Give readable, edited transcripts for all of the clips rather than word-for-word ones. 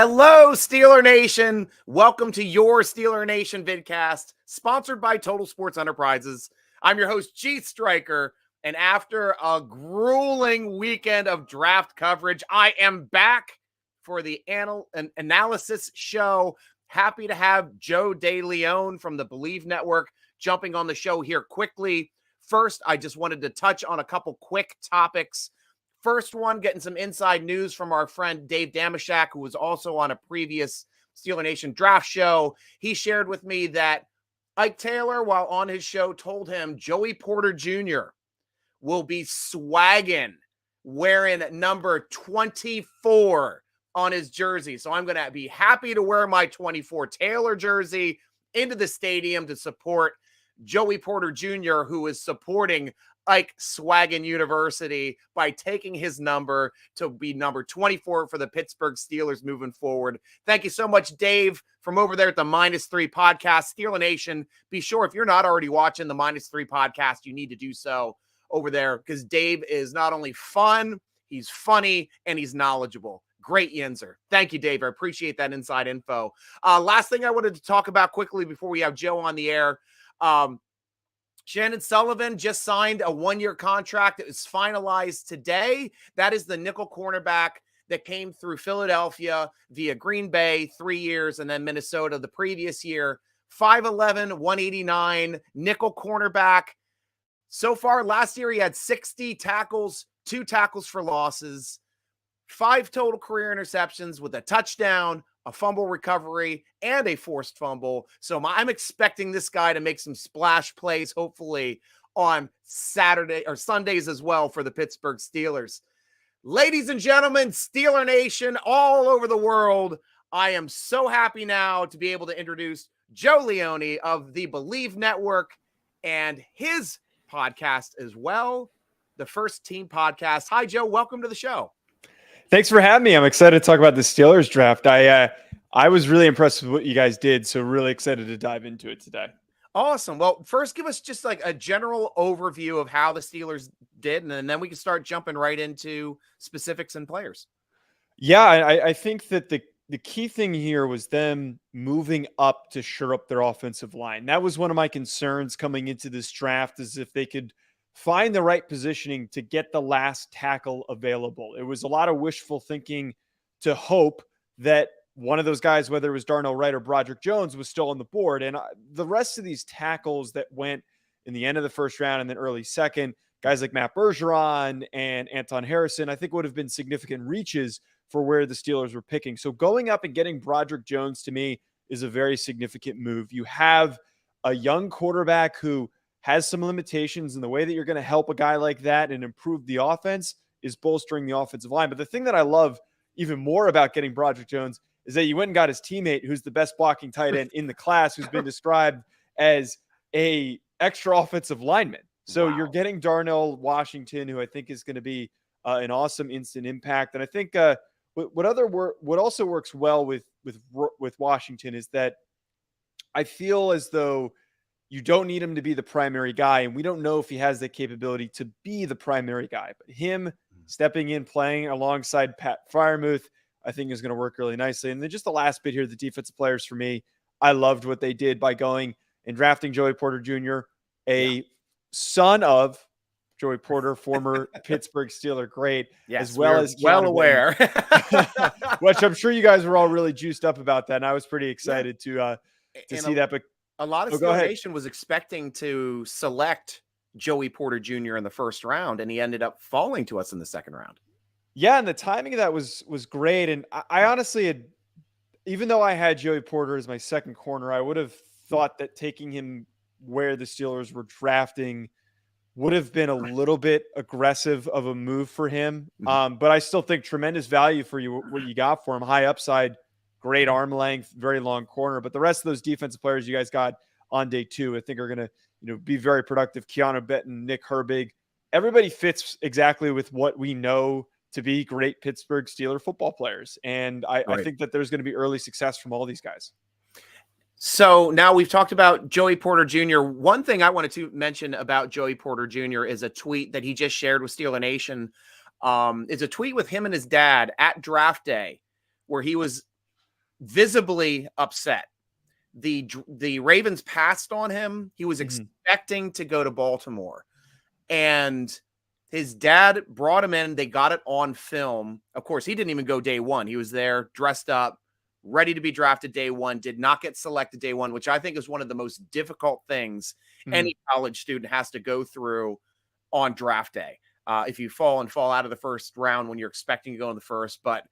Hello, Steeler Nation. Welcome to your Steeler Nation vidcast, sponsored by Total Sports Enterprises. I'm your host, G.Stryker, and after a grueling weekend of draft coverage, I am back for the Analyst show. Happy to have Joe DeLeone from the BLEAV Network jumping on the show here quickly. First, I just wanted to touch on a couple quick topics. First one, getting some inside news from our friend Dave Damashek, who was also on a previous Steeler Nation draft show. He shared with me that Ike Taylor, while on his show, told him Joey Porter Jr. will be swagging, wearing number 24 on his jersey. So I'm going to be happy to wear my 24 Taylor jersey into the stadium to support Joey Porter Jr., who is supporting Ike Swaggin University by taking his number to be number 24 for the Pittsburgh Steelers moving forward. Thank you so much, Dave, from over there at the -3 podcast. Steeler Nation, be sure if you're not already watching the -3 podcast, you need to do so over there because Dave is not only fun, he's funny, and he's knowledgeable. Great Yinzer. Thank you, Dave. I appreciate that inside info. Last thing I wanted to talk about quickly before we have Joe on the air. Shannon Sullivan just signed a 1-year contract that was finalized today. That is the nickel cornerback that came through Philadelphia via Green Bay, 3 years, and then Minnesota the previous year. 5'11", 189, nickel cornerback. So far, last year he had 60 tackles, 2 tackles for losses, 5 total career interceptions with a touchdown, a fumble recovery, and a forced fumble. So I'm expecting this guy to make some splash plays, hopefully on Saturday or Sundays as well for the Pittsburgh Steelers. Ladies and gentlemen, Steeler Nation all over the world, I am so happy now to be able to introduce Joe DeLeone of the BLEAV Network and his podcast as well, the First Team Podcast. Hi, Joe. Welcome to the show. Thanks for having me. I'm excited to talk about the Steelers draft. I was really impressed with what you guys did, so really excited to dive into it today. Awesome. Well, first give us just like a general overview of how the Steelers did, and then we can start jumping right into specifics and players. Yeah, I think that the key thing here was them moving up to shore up their offensive line. That was one of my concerns coming into this draft, is if they could find the right positioning to get the last tackle available. It was a lot of wishful thinking to hope that one of those guys, whether it was Darnell Wright or Broderick Jones, was still on the board. And the rest of these tackles that went in the end of the first round and then early second, guys like Matt Bergeron and Anton Harrison, I think would have been significant reaches for where the Steelers were picking. So going up and getting Broderick Jones to me is a very significant move. You have a young quarterback who has some limitations, and the way that you're going to help a guy like that and improve the offense is bolstering the offensive line. But the thing that I love even more about getting Broderick Jones is that you went and got his teammate, who's the best blocking tight end in the class, who's been described as a extra offensive lineman. So You're getting Darnell Washington, who I think is going to be an awesome instant impact. And I think what also works well with Washington is that I feel as though you don't need him to be the primary guy, and we don't know if he has the capability to be the primary guy. But him stepping in, playing alongside Pat Freiermuth, I think is going to work really nicely. And then just the last bit here, the defensive players for me, I loved what they did by going and drafting Joey Porter Jr., son of Joey Porter, former Pittsburgh Steeler great, as well as well aware. Which I'm sure you guys were all really juiced up about that, and I was pretty excited to see that. But a lot of Steeler Nation was expecting to select Joey Porter Jr. in the first round, and he ended up falling to us in the second round. Yeah, and the timing of that was great. And I honestly had, even though I had Joey Porter as my second corner, I would have thought that taking him where the Steelers were drafting would have been a little bit aggressive of a move for him. But I still think tremendous value for you, what you got for him. High upside, great arm length, very long corner. But the rest of those defensive players you guys got on day 2, I think are going to be very productive. Keanu Benton, Nick Herbig, everybody fits exactly with what we know to be great Pittsburgh Steelers football players. And I think that there's going to be early success from all these guys. So now we've talked about Joey Porter Jr. One thing I wanted to mention about Joey Porter Jr. is a tweet that he just shared with Steeler Nation. It's a tweet with him and his dad at draft day, where he was visibly upset. The Ravens passed on him. He was expecting to go to Baltimore, and his dad brought him in. They got it on film. Of course, he didn't even go day one. He was there dressed up, ready to be drafted day one, did not get selected day one, which I think is one of the most difficult things any college student has to go through on draft day. If you fall out of the first round when you're expecting to go in the first. But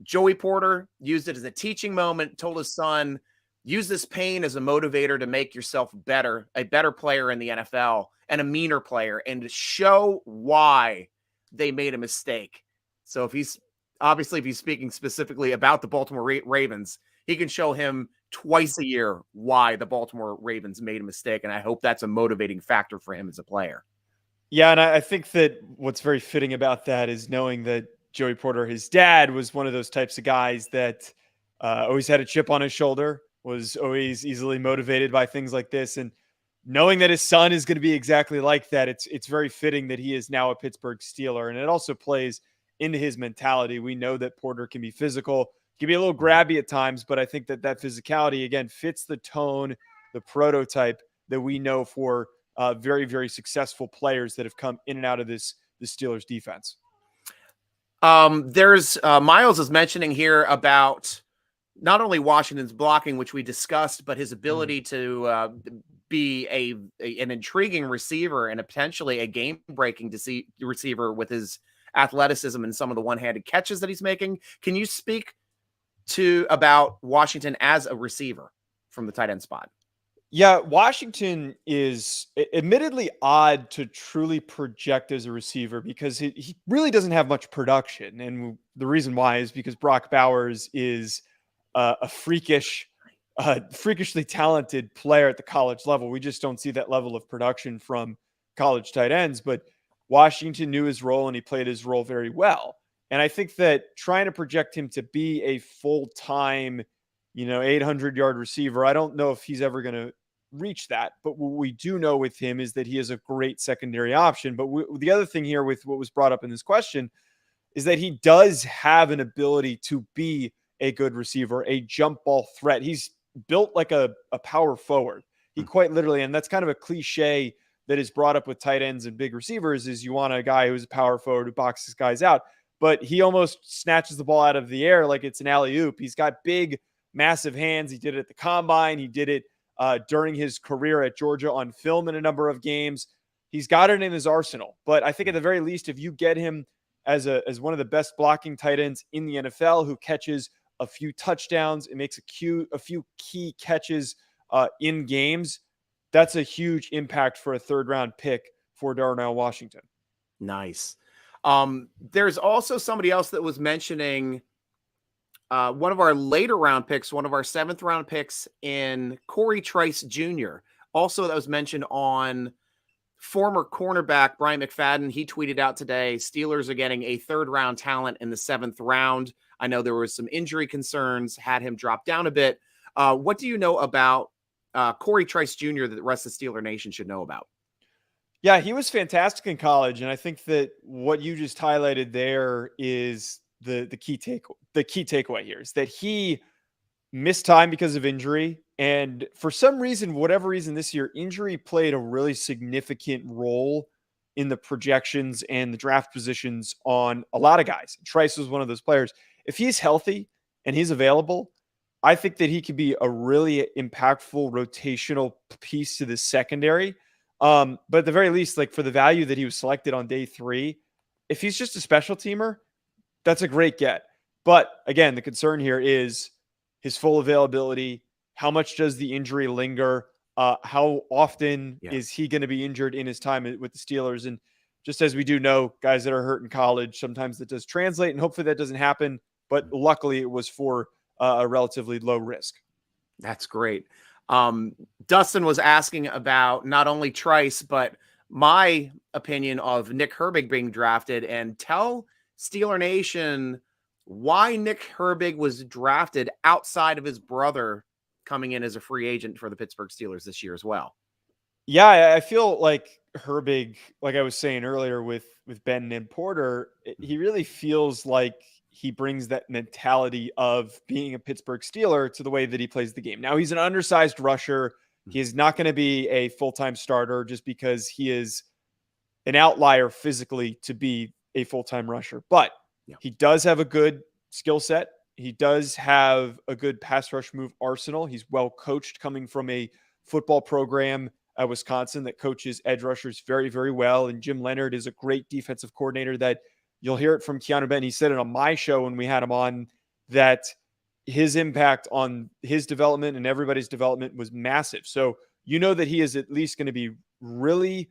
Joey Porter used it as a teaching moment, told his son, use this pain as a motivator to make yourself better, a better player in the NFL and a meaner player, and to show why they made a mistake. So if he's speaking specifically about the Baltimore Ravens, he can show him twice a year why the Baltimore Ravens made a mistake. And I hope that's a motivating factor for him as a player. Yeah. And I think that what's very fitting about that is knowing that Joey Porter, his dad, was one of those types of guys that always had a chip on his shoulder, was always easily motivated by things like this. And knowing that his son is going to be exactly like that, it's very fitting that he is now a Pittsburgh Steeler. And it also plays into his mentality. We know that Porter can be physical, can be a little grabby at times, but I think that physicality, again, fits the tone, the prototype that we know for very, very successful players that have come in and out of the Steelers defense. There's Miles is mentioning here about not only Washington's blocking, which we discussed, but his ability to be an intriguing receiver and potentially a game-breaking receiver with his athleticism and some of the one-handed catches that he's making. Can you speak about Washington as a receiver from the tight end spot? Yeah, Washington is admittedly odd to truly project as a receiver because he really doesn't have much production. And the reason why is because Brock Bowers is a freakishly talented player at the college level. We just don't see that level of production from college tight ends, but Washington knew his role and he played his role very well. And I think that trying to project him to be a full-time, 800-yard receiver, I don't know if he's ever going to reach that. But what we do know with him is that he is a great secondary option. But the other thing here with what was brought up in this question is that he does have an ability to be a good receiver, a jump ball threat. He's built like a power forward. He quite literally, and that's kind of a cliche that is brought up with tight ends and big receivers, is you want a guy who's a power forward who boxes guys out. But he almost snatches the ball out of the air like it's an alley-oop. He's got big, massive hands. He did it at the combine. He did it during his career at Georgia on film in a number of games. He's got it in his arsenal. But I think at the very least, if you get him as one of the best blocking tight ends in the NFL who catches a few touchdowns and makes a few key catches in games, that's a huge impact for a third-round pick for Darnell Washington. Nice. There's also somebody else that was mentioning one of our later round picks, one of our 7th round picks in Corey Trice Jr. Also, that was mentioned on former cornerback Brian McFadden. He tweeted out today, Steelers are getting a 3rd-round talent in the 7th round. I know there was some injury concerns, had him drop down a bit. What do you know about Corey Trice Jr. that the rest of the Steeler Nation should know about? Yeah, he was fantastic in college, and I think that what you just highlighted there is the key takeaway here is that he missed time because of injury, and for some reason, whatever reason this year, injury played a really significant role in the projections and the draft positions on a lot of guys. Trice was one of those players. If he's healthy and he's available, I think that he could be a really impactful rotational piece to the secondary. But at the very least, like for the value that he was selected on day 3, if he's just a special teamer, that's a great get. But again, the concern here is his full availability. How much does the injury linger? How often is he going to be injured in his time with the Steelers? And just as we do know, guys that are hurt in college, sometimes that does translate, and hopefully that doesn't happen. But luckily it was for a relatively low risk. That's great. Dustin was asking about not only Trice, but my opinion of Nick Herbig being drafted, and tell Steeler Nation why Nick Herbig was drafted outside of his brother coming in as a free agent for the Pittsburgh Steelers this year as well. Yeah, I feel like Herbig, like I was saying earlier with Ben and Porter, he really feels like he brings that mentality of being a Pittsburgh Steeler to the way that he plays the game. Now, he's an undersized rusher. He is not going to be a full-time starter just because he is an outlier physically to be a full-time rusher. But he does have a good skill set. He does have a good pass rush move arsenal. He's well coached, coming from a football program at Wisconsin that coaches edge rushers very, very well. And Jim Leonard is a great defensive coordinator that you'll hear it from Keanu Benton. He said it on my show when we had him on, that his impact on his development and everybody's development was massive. So you know that he is at least going to be really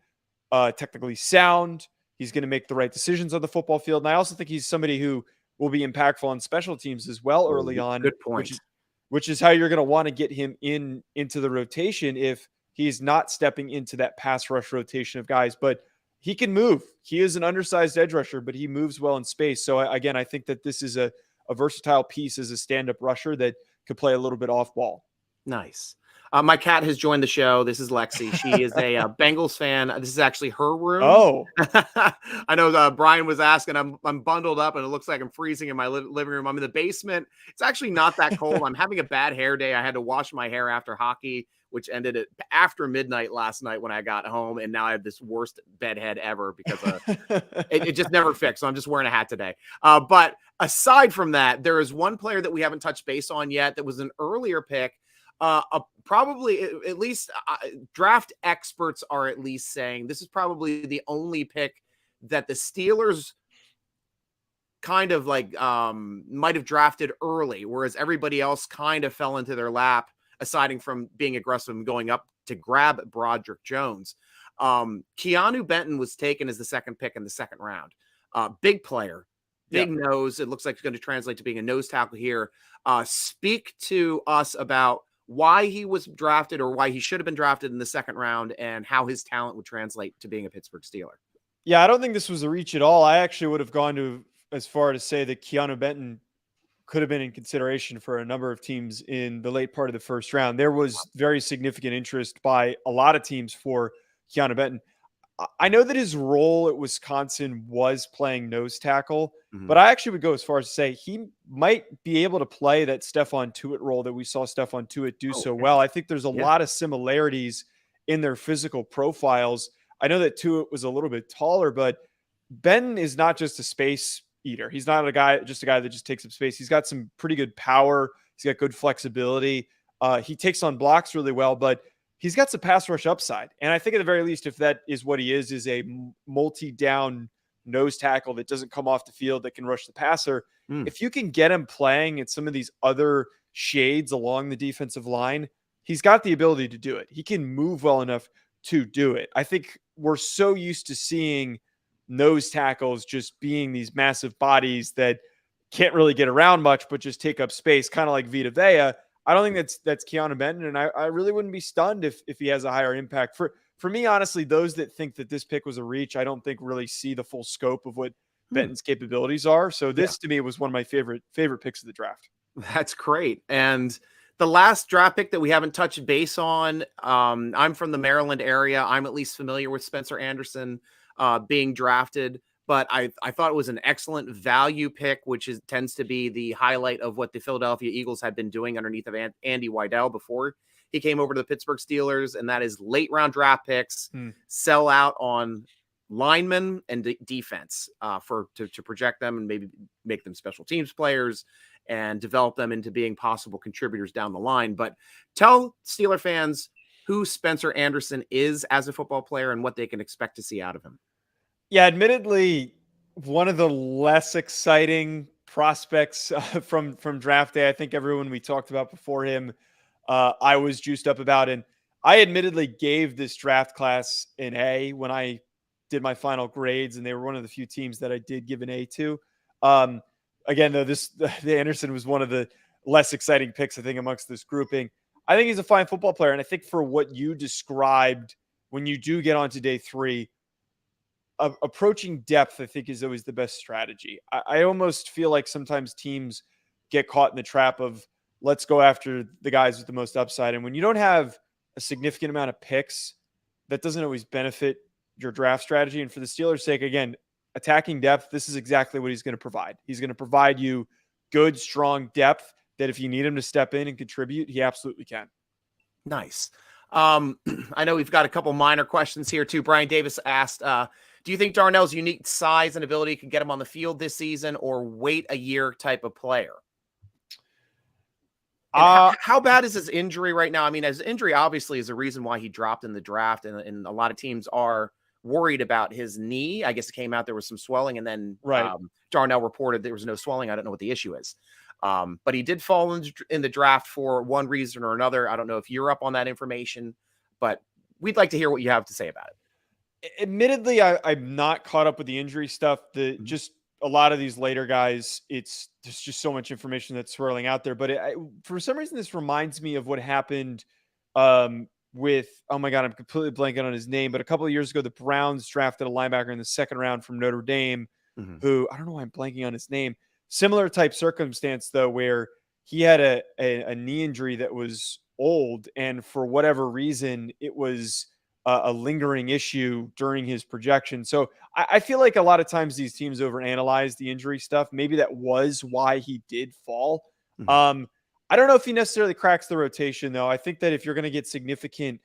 technically sound. He's going to make the right decisions on the football field. And I also think he's somebody who will be impactful on special teams as well early on. Good point. Which is how you're going to want to get him into the rotation if he's not stepping into that pass rush rotation of guys. But he can move. He is an undersized edge rusher, but he moves well in space. So again, I think that this is a versatile piece as a stand-up rusher that could play a little bit off ball. Nice. My cat has joined the show. This is Lexi. She is a Bengals fan. This is actually her room. Oh, I know Brian was asking. I'm bundled up and it looks like I'm freezing in my living room. I'm in the basement. It's actually not that cold. I'm having a bad hair day. I had to wash my hair after hockey, which ended at after midnight last night when I got home. And now I have this worst bedhead ever because it just never fixed. So I'm just wearing a hat today. But aside from that, there is one player that we haven't touched base on yet that was an earlier pick. Probably at least draft experts are at least saying this is probably the only pick that the Steelers kind of like might have drafted early, whereas everybody else kind of fell into their lap, aside from being aggressive and going up to grab Broderick Jones. Keanu Benton was taken as the second pick in the second round. Big player, big nose. It looks like it's going to translate to being a nose tackle here. Speak to us about why he was drafted, or why he should have been drafted in the second round, and how his talent would translate to being a Pittsburgh Steeler. Yeah, I don't think this was a reach at all. I actually would have gone to as far to say that Keanu Benton could have been in consideration for a number of teams in the late part of the first round. There was very significant interest by a lot of teams for Keanu Benton. I know that his role at Wisconsin was playing nose tackle, but I actually would go as far as to say he might be able to play that Stephon Tuitt role that we saw Stephon Tuitt do so well. I think there's a lot of similarities in their physical profiles. I know that Tuitt was a little bit taller, but Benton is not just a space eater. He's not a guy that just takes up space. He's got some pretty good power. He's got good flexibility. He takes on blocks really well, but he's got some pass rush upside. And I think at the very least, if that is what he is a multi-down nose tackle that doesn't come off the field, that can rush the passer. If you can get him playing at some of these other shades along the defensive line, he's got the ability to do it. He can move well enough to do it. I think we're so used to seeing nose tackles just being these massive bodies that can't really get around much, but just take up space, kind of like Vita Vea. I don't think that's Keanu Benton, and I really wouldn't be stunned if he has a higher impact. For me, honestly, those that think that this pick was a reach, I don't think really see the full scope of what Benton's capabilities are. So this to me was one of my favorite picks of the draft. That's great. And the last draft pick that we haven't touched base on, I'm from the Maryland area. I'm at least familiar with Spencer Anderson being drafted. But I thought it was an excellent value pick, which tends to be the highlight of what the Philadelphia Eagles had been doing underneath of Andy Weidel before he came over to the Pittsburgh Steelers, and that is late round draft picks, sell out on linemen and defense to project them and maybe make them special teams players and develop them into being possible contributors down the line. But tell Steeler fans who Spencer Anderson is as a football player and what they can expect to see out of him. Yeah, admittedly, one of the less exciting prospects from draft day. I think everyone we talked about before him, I was juiced up about. And I admittedly gave this draft class an A when I did my final grades, and they were one of the few teams that I did give an A to. Again, though, the Anderson was one of the less exciting picks, I think, amongst this grouping. I think he's a fine football player. And I think for what you described, when you do get onto day three, approaching depth, I think, is always the best strategy. I almost feel like sometimes teams get caught in the trap of let's go after the guys with the most upside. And when you don't have a significant amount of picks, that doesn't always benefit your draft strategy. And for the Steelers' sake, again, attacking depth, this is exactly what he's going to provide. He's going to provide you good, strong depth that if you need him to step in and contribute, he absolutely can. Nice. I know we've got a couple minor questions here too. Brian Davis asked, do you think Darnell's unique size and ability could get him on the field this season, or wait a year type of player? And how bad is his injury right now? I mean, his injury obviously is a reason why he dropped in the draft, and a lot of teams are worried about his knee. I guess it came out there was some swelling, and then Darnell reported there was no swelling. I don't know what the issue is. But he did fall in the draft for one reason or another. I don't know if you're up on that information, but we'd like to hear what you have to say about it. Admittedly, I'm not caught up with the injury stuff. Just a lot of these later guys, there's just so much information that's swirling out there. But for some reason, this reminds me of what happened with, oh my God, I'm completely blanking on his name. But a couple of years ago, the Browns drafted a linebacker in the second round from Notre Dame, who, I don't know why I'm blanking on his name. Similar type circumstance, though, where he had a knee injury that was old, and for whatever reason, it was a lingering issue during his projection. So I feel like a lot of times these teams overanalyze the injury stuff. Maybe that was why he did fall. I don't know if he necessarily cracks the rotation, though. I think that if you're going to get significant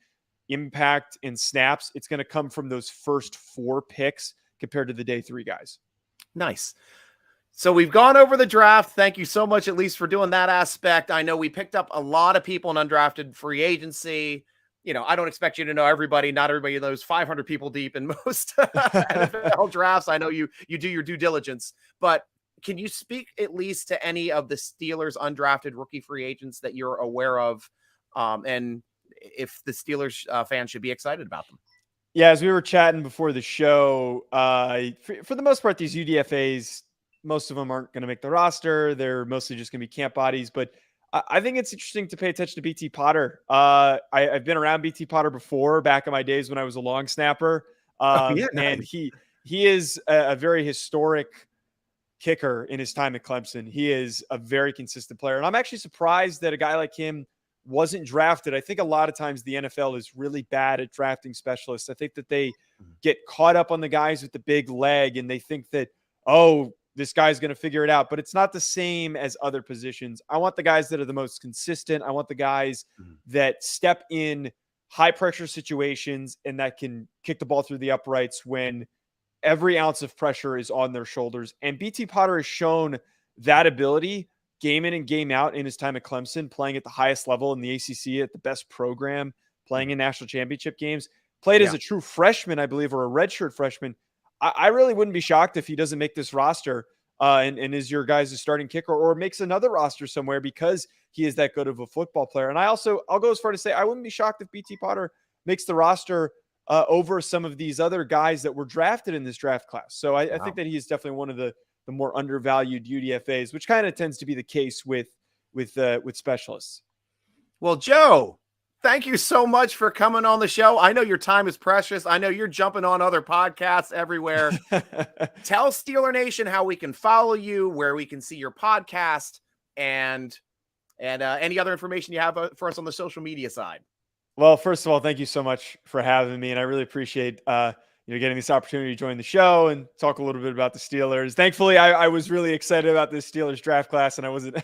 impact and snaps, it's going to come from those first 4 picks compared to the day 3 guys. Nice. So we've gone over the draft. Thank you so much, at least, for doing that aspect. I know we picked up a lot of people in undrafted free agency. You know, I don't expect you to know everybody. Not everybody knows 500 people deep in most NFL drafts. I know you do your due diligence, but can you speak at least to any of the Steelers undrafted rookie free agents that you're aware of, and if the Steelers fans should be excited about them? Yeah, as we were chatting before the show, for the most part, these UDFAs, most of them aren't going to make the roster. They're mostly just going to be camp bodies, but I think it's interesting to pay attention to BT Potter. I've been around BT Potter before, back in my days when I was a long snapper. Nice. And he is a very historic kicker in his time at Clemson. He is a very consistent player. And I'm actually surprised that a guy like him wasn't drafted. I think a lot of times the NFL is really bad at drafting specialists. I think that they get caught up on the guys with the big leg, and they think that, oh, this guy's going to figure it out, but it's not the same as other positions. I want the guys that are the most consistent. I want the guys that step in high pressure situations and that can kick the ball through the uprights when every ounce of pressure is on their shoulders. And BT Potter has shown that ability game in and game out in his time at Clemson, playing at the highest level in the ACC at the best program, playing in national championship games, played as a true freshman, I believe, or a redshirt freshman. I really wouldn't be shocked if he doesn't make this roster and is your guys' starting kicker, or makes another roster somewhere because he is that good of a football player. And I'll go as far to say I wouldn't be shocked if BT Potter makes the roster over some of these other guys that were drafted in this draft class. So I think that he is definitely one of the more undervalued UDFAs, which kind of tends to be the case with specialists. Well, Joe, thank you so much for coming on the show. I know your time is precious. I know you're jumping on other podcasts everywhere. Tell Steeler Nation how we can follow you, where we can see your podcast, and any other information you have for us on the social media side. Well, first of all, thank you so much for having me, and I really appreciate getting this opportunity to join the show and talk a little bit about the Steelers. Thankfully, I was really excited about this Steelers draft class, and I wasn't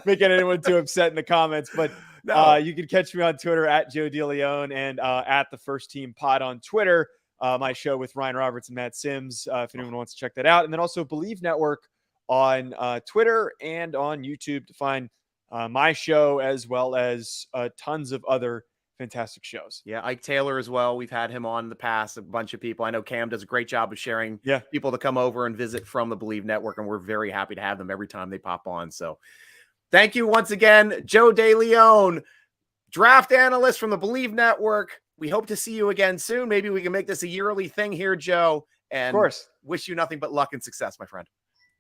making anyone too upset in the comments. But you can catch me on Twitter at Joe DeLeone and at the First Team Pod on Twitter. My show with Ryan Roberts and Matt Sims, if anyone wants to check that out. And then also BLEAV Network on Twitter and on YouTube to find my show, as well as tons of other fantastic shows. Yeah, Ike Taylor as well. We've had him on in the past, a bunch of people. I know Cam does a great job of sharing people to come over and visit from the BLEAV Network, and we're very happy to have them every time they pop on. So thank you once again, Joe DeLeone, draft analyst from the BLEAV Network. We hope to see you again soon. Maybe we can make this a yearly thing here, Joe. And of course, wish you nothing but luck and success, my friend.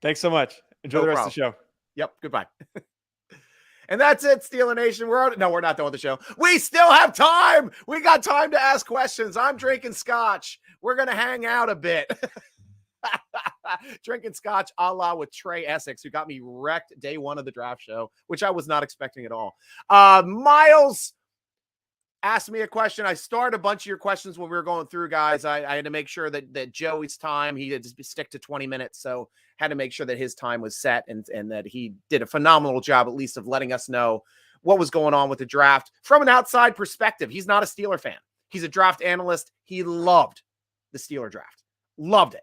Thanks so much. Enjoy the rest of the show. Yep. Goodbye. And that's it, Steeler Nation. We're not done with the show. We still have time. We got time to ask questions. I'm drinking scotch. We're going to hang out a bit. Drinking scotch a la with Trey Essex, who got me wrecked day one of the draft show, which I was not expecting at all. Miles asked me a question. I started a bunch of your questions when we were going through, guys. I had to make sure that Joey's time, he had to stick to 20 minutes. So had to make sure that his time was set and that he did a phenomenal job, at least of letting us know what was going on with the draft from an outside perspective. He's not a Steeler fan. He's a draft analyst. He loved the Steeler draft. Loved it.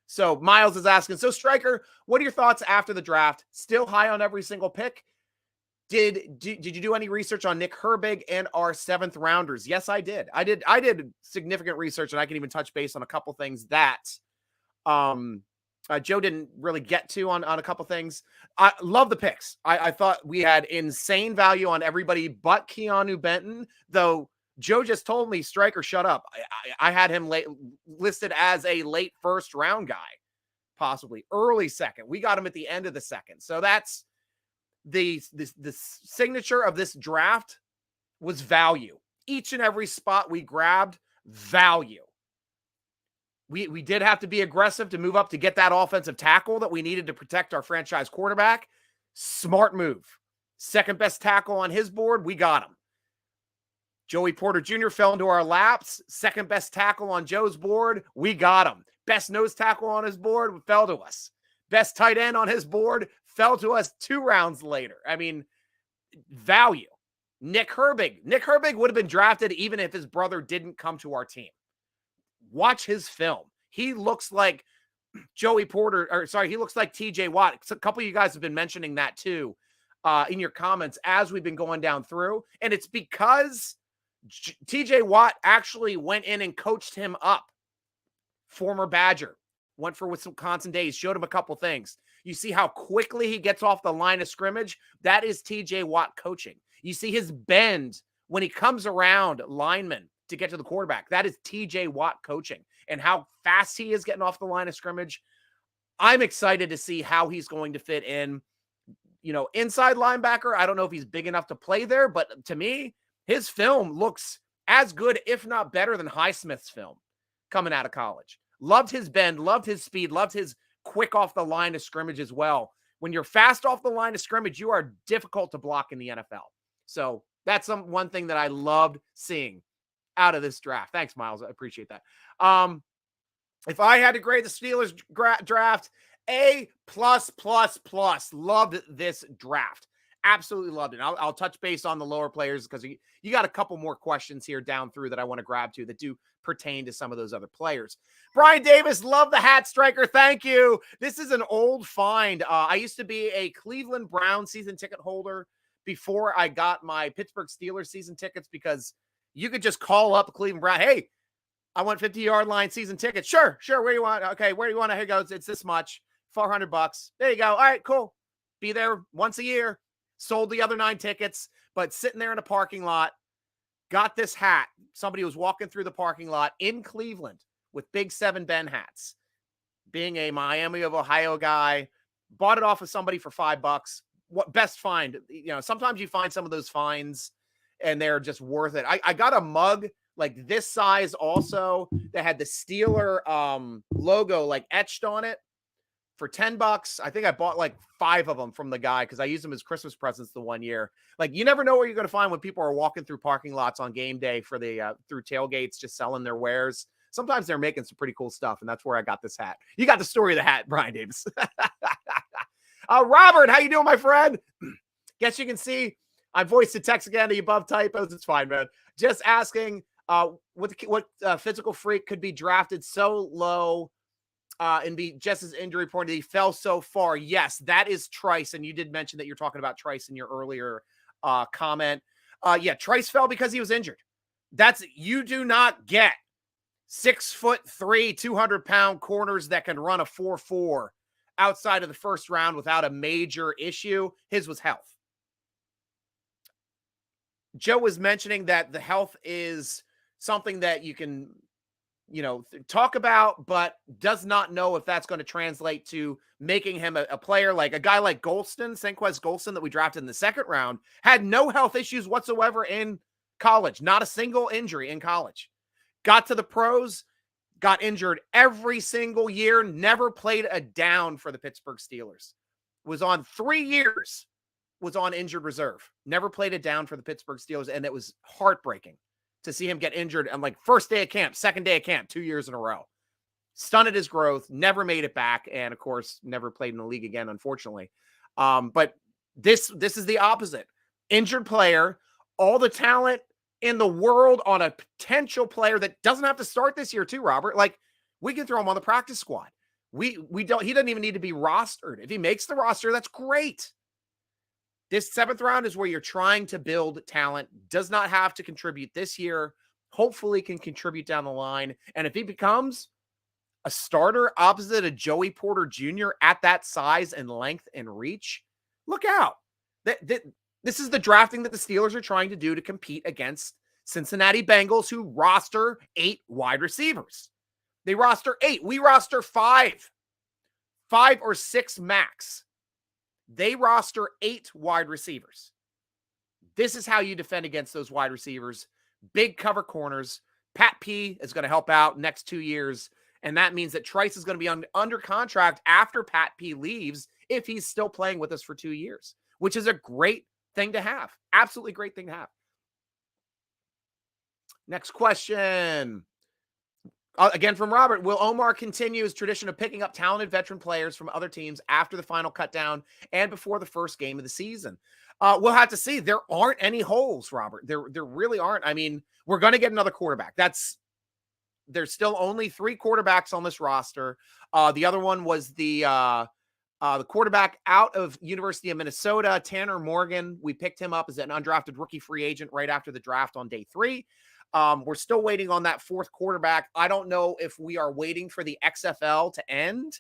So Miles is asking, so Stryker, what are your thoughts after the draft? Still high on every single pick? Did you do any research on Nick Herbig and our 7th rounders? Yes, I did. I did significant research, and I can even touch base on a couple things that Joe didn't really get to on a couple things. I love the picks. I thought we had insane value on everybody but Keanu Benton, though Joe just told me, Stryker, shut up. I had him listed as a late 1st round guy, possibly early 2nd. We got him at the end of the 2nd. So that's the signature of this draft was value. Each and every spot we grabbed, value. We did have to be aggressive to move up to get that offensive tackle that we needed to protect our franchise quarterback. Smart move. 2nd best tackle on his board, we got him. Joey Porter Jr. fell into our laps. 2nd best tackle on Joe's board, we got him. Best nose tackle on his board fell to us. Best tight end on his board fell to us 2 rounds later. I mean, value. Nick Herbig. Nick Herbig would have been drafted even if his brother didn't come to our team. Watch his film. He looks like Joey Porter, he looks like TJ Watt. A couple of you guys have been mentioning that too in your comments as we've been going down through. And it's because TJ Watt actually went in and coached him up. Former Badger. Went for Wisconsin days, showed him a couple things. You see how quickly he gets off the line of scrimmage? That is TJ Watt coaching. You see his bend when he comes around linemen to get to the quarterback. That is TJ Watt coaching. And how fast he is getting off the line of scrimmage. I'm excited to see how he's going to fit in. You know, inside linebacker, I don't know if he's big enough to play there, but to me, his film looks as good, if not better, than Highsmith's film coming out of college. Loved his bend, loved his speed, loved his quick off the line of scrimmage as well. When you're fast off the line of scrimmage, you are difficult to block in the NFL. So that's one thing that I loved seeing out of this draft. Thanks, Miles. I appreciate that. If I had to grade the Steelers draft, A+++. Loved this draft. Absolutely loved it. I'll touch base on the lower players because you got a couple more questions here down through that I want to grab to that do pertain to some of those other players. Brian Davis, love the hat, Stryker. Thank you. This is an old find. I used to be a Cleveland Browns season ticket holder before I got my Pittsburgh Steelers season tickets because you could just call up Cleveland Brown. Hey, I want 50-yard line season tickets. Sure. Where do you want? Okay, where do you want? Here goes. It's this much. $400. There you go. All right, cool. Be there once a year. Sold the other 9 tickets, but sitting there in a parking lot, got this hat. Somebody was walking through the parking lot in Cleveland with Big 7 Ben hats. Being a Miami of Ohio guy, bought it off of somebody for $5. What best find? You know, sometimes you find some of those finds and they're just worth it. I got a mug like this size also that had the Steeler logo like etched on it for $10. I think I bought like 5 of them from the guy because I used them as Christmas presents the one year. Like, you never know what you're going to find when people are walking through parking lots on game day for the through tailgates, just selling their wares. Sometimes they're making some pretty cool stuff, and that's where I got this hat. You got the story of the hat, Brian Davis. Robert, how you doing, my friend? Guess you can see I voiced the text again, the above typos. It's fine, man. Just asking what physical freak could be drafted so low and be just as injury reported. He fell so far. Yes, that is Trice. And you did mention that you're talking about Trice in your earlier comment. Yeah, Trice fell because he was injured. You do not get 6'3", 200-pound corners that can run a 4.4 outside of the first round without a major issue. His was health. Joe was mentioning that the health is something that you can, talk about, but does not know if that's going to translate to making him a player. Like a guy like Senquez Golston that we drafted in the second round had no health issues whatsoever in college. Not a single injury in college. Got to the pros, got injured every single year, never played a down for the Pittsburgh Steelers. Was on 3 years, was on injured reserve. Never played a down for the Pittsburgh Steelers, and it was heartbreaking to see him get injured on like first day of camp, second day of camp, 2 years in a row. Stunted his growth, never made it back, and of course, never played in the league again, unfortunately. But this is the opposite. Injured player, all the talent in the world on a potential player that doesn't have to start this year too, Robert. Like, we can throw him on the practice squad. He doesn't even need to be rostered. If he makes the roster, that's great. This 7th round is where you're trying to build talent, does not have to contribute this year, hopefully can contribute down the line. And if he becomes a starter opposite of Joey Porter Jr. at that size and length and reach, look out. This is the drafting that the Steelers are trying to do to compete against Cincinnati Bengals, who roster 8 wide receivers. They roster 8. We roster 5. 5 or 6 max. They roster 8 wide receivers. This is how you defend against those wide receivers. Big cover corners. Pat P is going to help out next 2 years. And that means that Trice is going to be under contract after Pat P leaves if he's still playing with us for 2 years, which is a great thing to have. Absolutely great thing to have. Next question. Again from Robert. Will Omar continue his tradition of picking up talented veteran players from other teams after the final cutdown and before the first game of the season? We'll have to see. There aren't any holes, Robert. There really aren't. I mean, we're going to get another quarterback. There's still only 3 quarterbacks on this roster. The other one was the quarterback out of University of Minnesota, Tanner Morgan. We picked him up as an undrafted rookie free agent right after the draft on day 3. We're still waiting on that 4th quarterback. I don't know if we are waiting for the XFL to end.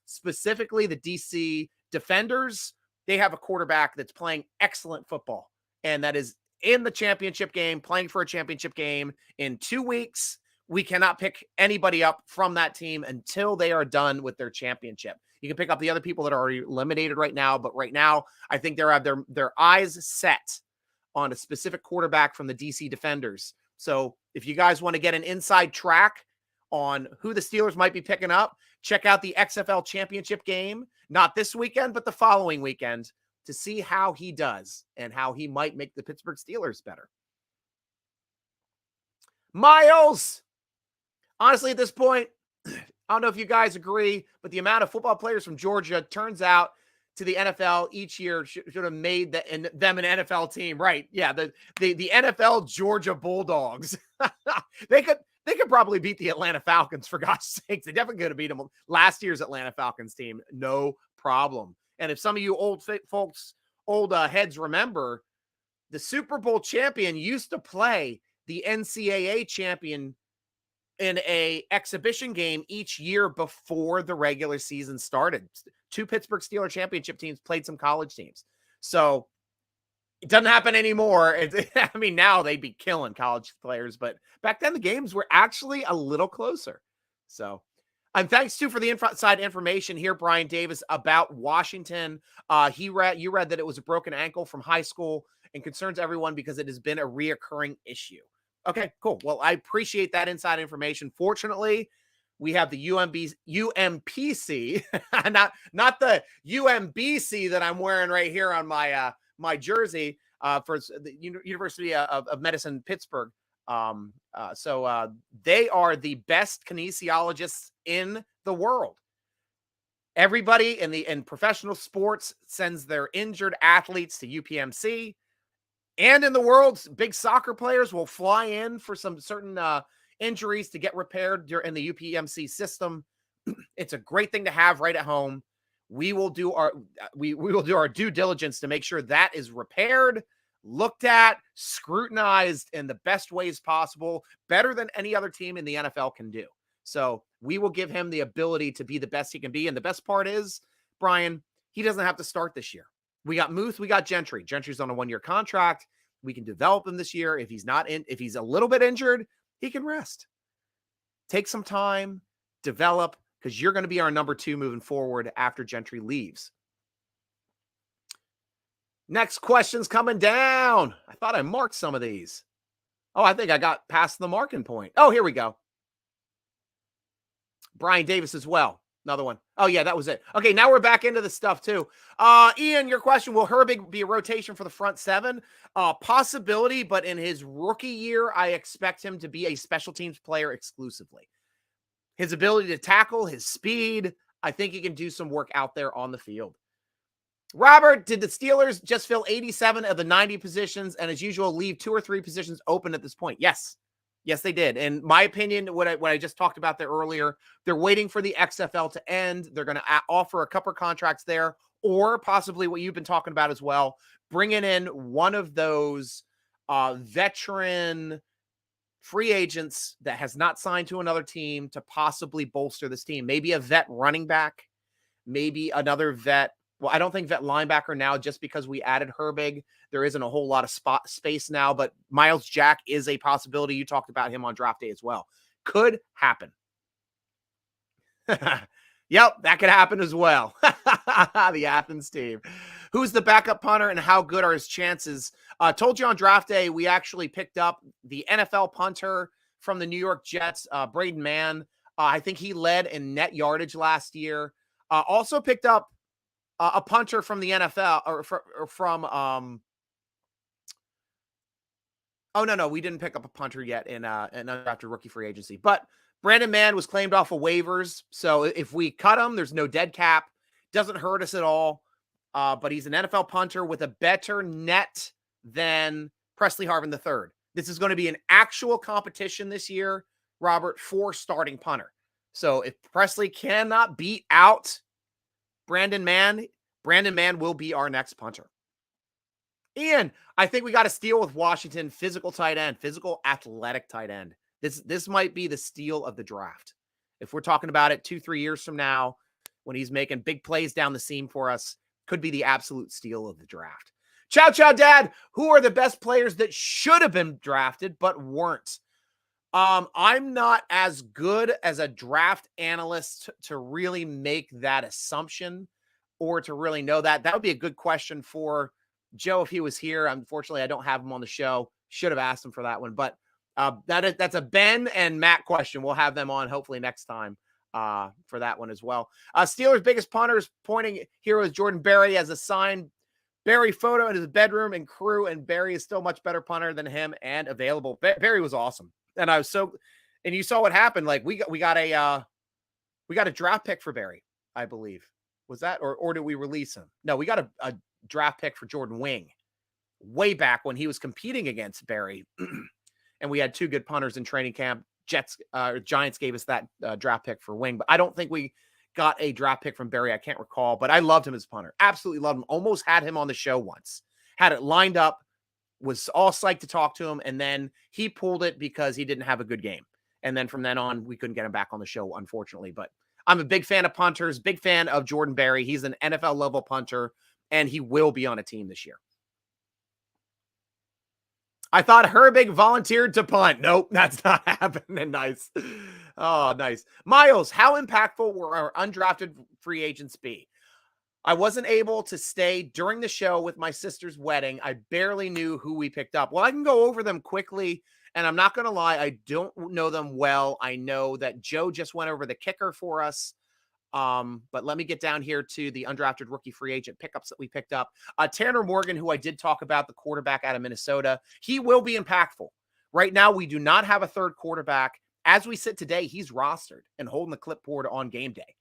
Specifically, the DC Defenders, they have a quarterback that's playing excellent football, and that is in the championship game, playing for a championship game in 2 weeks. We cannot pick anybody up from that team until they are done with their championship. You can pick up the other people that are already eliminated right now, but right now, I think they have their eyes set on a specific quarterback from the DC Defenders. So if you guys want to get an inside track on who the Steelers might be picking up, check out the XFL championship game, not this weekend, but the following weekend, to see how he does and how he might make the Pittsburgh Steelers better. Miles, honestly, at this point, I don't know if you guys agree, but the amount of football players from Georgia turns out to the NFL each year should have made them an NFL team. Right. Yeah. The NFL Georgia Bulldogs. They could probably beat the Atlanta Falcons, for God's sakes. They definitely could have beat them last year's Atlanta Falcons team. No problem. And if some of you old heads remember, the Super Bowl champion used to play the NCAA champion in a exhibition game each year before the regular season started. 2 Pittsburgh Steelers championship teams played some college teams. So it doesn't happen anymore. I mean, now they'd be killing college players, but back then the games were actually a little closer. So, and thanks too for the inside information here, Brian Davis, about Washington. You read that it was a broken ankle from high school and concerns everyone because it has been a reoccurring issue. Okay, cool. Well, I appreciate that inside information. Fortunately, we have the UMPC, not the UMBC that I'm wearing right here on my my jersey for the University of Medicine Pittsburgh. So they are the best kinesiologists in the world. Everybody in professional sports sends their injured athletes to UPMC. And in the world, big soccer players will fly in for some certain injuries to get repaired in the UPMC system. It's a great thing to have right at home. We will do our due diligence to make sure that is repaired, looked at, scrutinized in the best ways possible, better than any other team in the NFL can do. So we will give him the ability to be the best he can be. And the best part is, Brian, he doesn't have to start this year. We got Muth, we got Gentry. Gentry's on a 1-year contract. We can develop him this year. If he's a little bit injured, he can rest. Take some time, develop, because you're going to be our number 2 moving forward after Gentry leaves. Next question's coming down. I thought I marked some of these. Oh, I think I got past the marking point. Oh, here we go. Brian Davis as well. Another one. Oh, yeah, that was it. Okay, now we're back into the stuff, too. Ian, your question, will Herbig be a rotation for the front seven? Possibility, but in his rookie year, I expect him to be a special teams player exclusively. His ability to tackle, his speed, I think he can do some work out there on the field. Robert, did the Steelers just fill 87 of the 90 positions and, as usual, leave 2 or 3 positions open at this point? Yes. Yes, they did. In my opinion, what I just talked about there earlier, they're waiting for the XFL to end. They're going to offer a couple of contracts there, or possibly what you've been talking about as well, bringing in one of those veteran free agents that has not signed to another team to possibly bolster this team. Maybe a vet running back, maybe another vet. Well, I don't think vet linebacker now, just because we added Herbig. There isn't a whole lot of space now, but Miles Jack is a possibility. You talked about him on draft day as well. Could happen. Yep, that could happen as well. The Athens team. Who's the backup punter and how good are his chances? Told you on draft day, we actually picked up the NFL punter from the New York Jets, Braden Mann. I think he led in net yardage last year. Also picked up a punter from the NFL or from oh, no, we didn't pick up a punter yet in undrafted rookie free agency. But Brandon Mann was claimed off of waivers. So if we cut him, there's no dead cap. Doesn't hurt us at all. But he's an NFL punter with a better net than Presley Harvin III. This is going to be an actual competition this year, Robert, for starting punter. So if Presley cannot beat out Brandon Mann will be our next punter. Ian, I think we got a steal with Washington. Physical tight end, physical athletic tight end. This might be the steal of the draft. If we're talking about it 2-3 years from now, when he's making big plays down the seam for us, could be the absolute steal of the draft. Chow Chow Dad, who are the best players that should have been drafted but weren't? I'm not as good as a draft analyst to really make that assumption or to really know that. That would be a good question for Joe if he was here. Unfortunately, I don't have him on the show. Should have asked him for that one. But that's a Ben and Matt question. We'll have them on hopefully next time for that one as well. Steelers' biggest punters pointing here was Jordan Berry as a signed Berry photo in his bedroom and crew, and Berry is still much better punter than him and available. Berry was awesome. And I was and you saw what happened. Like we got a draft pick for Berry, I believe. Was that, or did we release him? No, we got a draft pick for Jordan Wing way back when he was competing against Berry. And we had 2 good punters in training camp. Giants gave us that draft pick for Wing, but I don't think we got a draft pick from Berry. I can't recall, but I loved him as a punter. Absolutely loved him. Almost had him on the show once. Had it lined up, was all psyched to talk to him, and then he pulled it because he didn't have a good game. And then from then on, we couldn't get him back on the show, unfortunately. But I'm a big fan of punters, big fan of Jordan Berry. He's an NFL level punter, and he will be on a team this year. I thought Herbig volunteered to punt. Nope, that's not happening. Nice. Oh, nice. Miles, how impactful will our undrafted free agents be? I wasn't able to stay during the show with my sister's wedding. I barely knew who we picked up. Well, I can go over them quickly, and I'm not going to lie, I don't know them well. I know that Joe just went over the kicker for us. But let me get down here to the undrafted rookie free agent pickups that we picked up. Tanner Morgan, who I did talk about, the quarterback out of Minnesota, he will be impactful. Right now, we do not have a third quarterback. As we sit today, he's rostered and holding the clipboard on game day.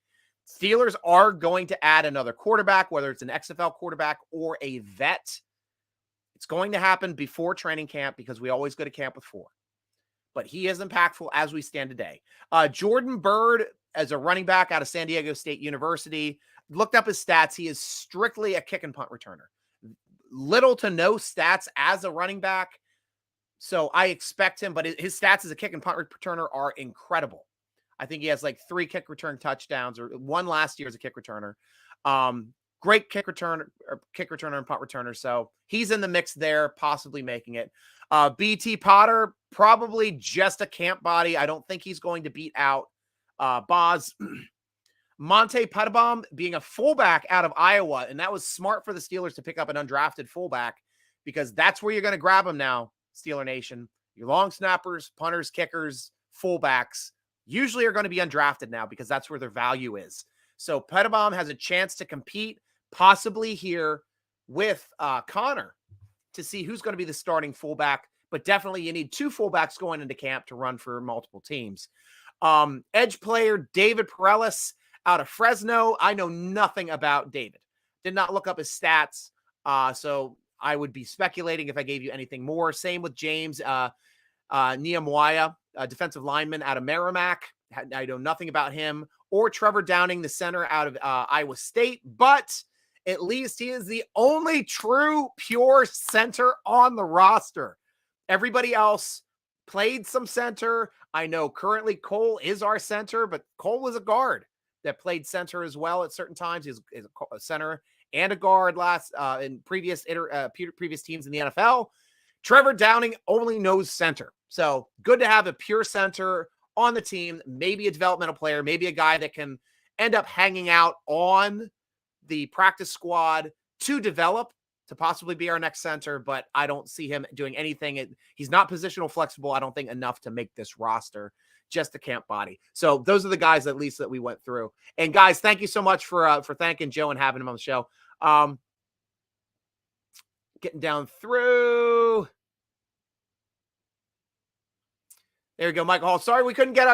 Steelers are going to add another quarterback, whether it's an XFL quarterback or a vet. It's going to happen before training camp because we always go to camp with 4. But he is impactful as we stand today. Jordan Byrd, as a running back out of San Diego State University, looked up his stats. He is strictly a kick and punt returner. Little to no stats as a running back. So I expect him, but his stats as a kick and punt returner are incredible. I think he has like 3 kick return touchdowns, or 1 last year as a kick returner. Great kick returner and punt returner. So he's in the mix there, possibly making it. BT Potter, probably just a camp body. I don't think he's going to beat out Boz. Monte Pettibon being a fullback out of Iowa, and that was smart for the Steelers to pick up an undrafted fullback because that's where you're going to grab him now, Steeler Nation. Your long snappers, punters, kickers, fullbacks usually are going to be undrafted now because that's where their value is. So Pettibon has a chance to compete possibly here with Connor to see who's going to be the starting fullback. But definitely you need 2 fullbacks going into camp to run for multiple teams. Edge player David Perellis out of Fresno. I know nothing about David. Did not look up his stats. So I would be speculating if I gave you anything more. Same with James Niamwaya, defensive lineman out of Merrimack. I know nothing about him. Or Trevor Downing, the center out of Iowa State. But at least he is the only true pure center on the roster. Everybody else played some center. I know currently Cole is our center, but Cole was a guard that played center as well at certain times. He's a center and a guard in previous teams in the NFL. Trevor Downing only knows center. So good to have a pure center on the team, maybe a developmental player, maybe a guy that can end up hanging out on the practice squad to develop to possibly be our next center, but I don't see him doing anything. He's not positional flexible, I don't think, enough to make this roster, just a camp body. So those are the guys at least that we went through. And guys, thank you so much for thanking Joe and having him on the show. Getting down through. There we go, Michael Hall. Sorry we couldn't get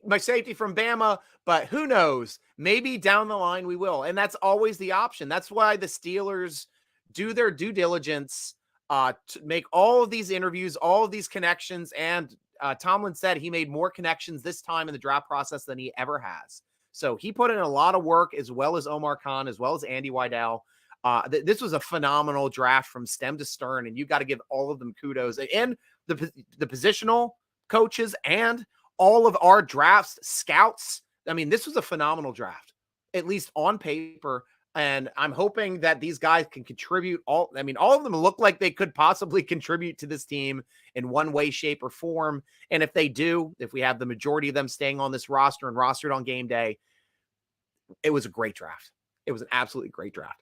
my safety from Bama, but who knows? Maybe down the line we will. And that's always the option. That's why the Steelers do their due diligence to make all of these interviews, all of these connections. And Tomlin said he made more connections this time in the draft process than he ever has. So he put in a lot of work, as well as Omar Khan, as well as Andy Weidel. This was a phenomenal draft from stem to stern, and you got to give all of them kudos. And the positional coaches and all of our drafts scouts. I mean, this was a phenomenal draft, at least on paper. And I'm hoping that these guys can contribute all of them look like they could possibly contribute to this team in one way, shape, or form. And if they do, if we have the majority of them staying on this roster and rostered on game day, it was a great draft. It was an absolutely great draft.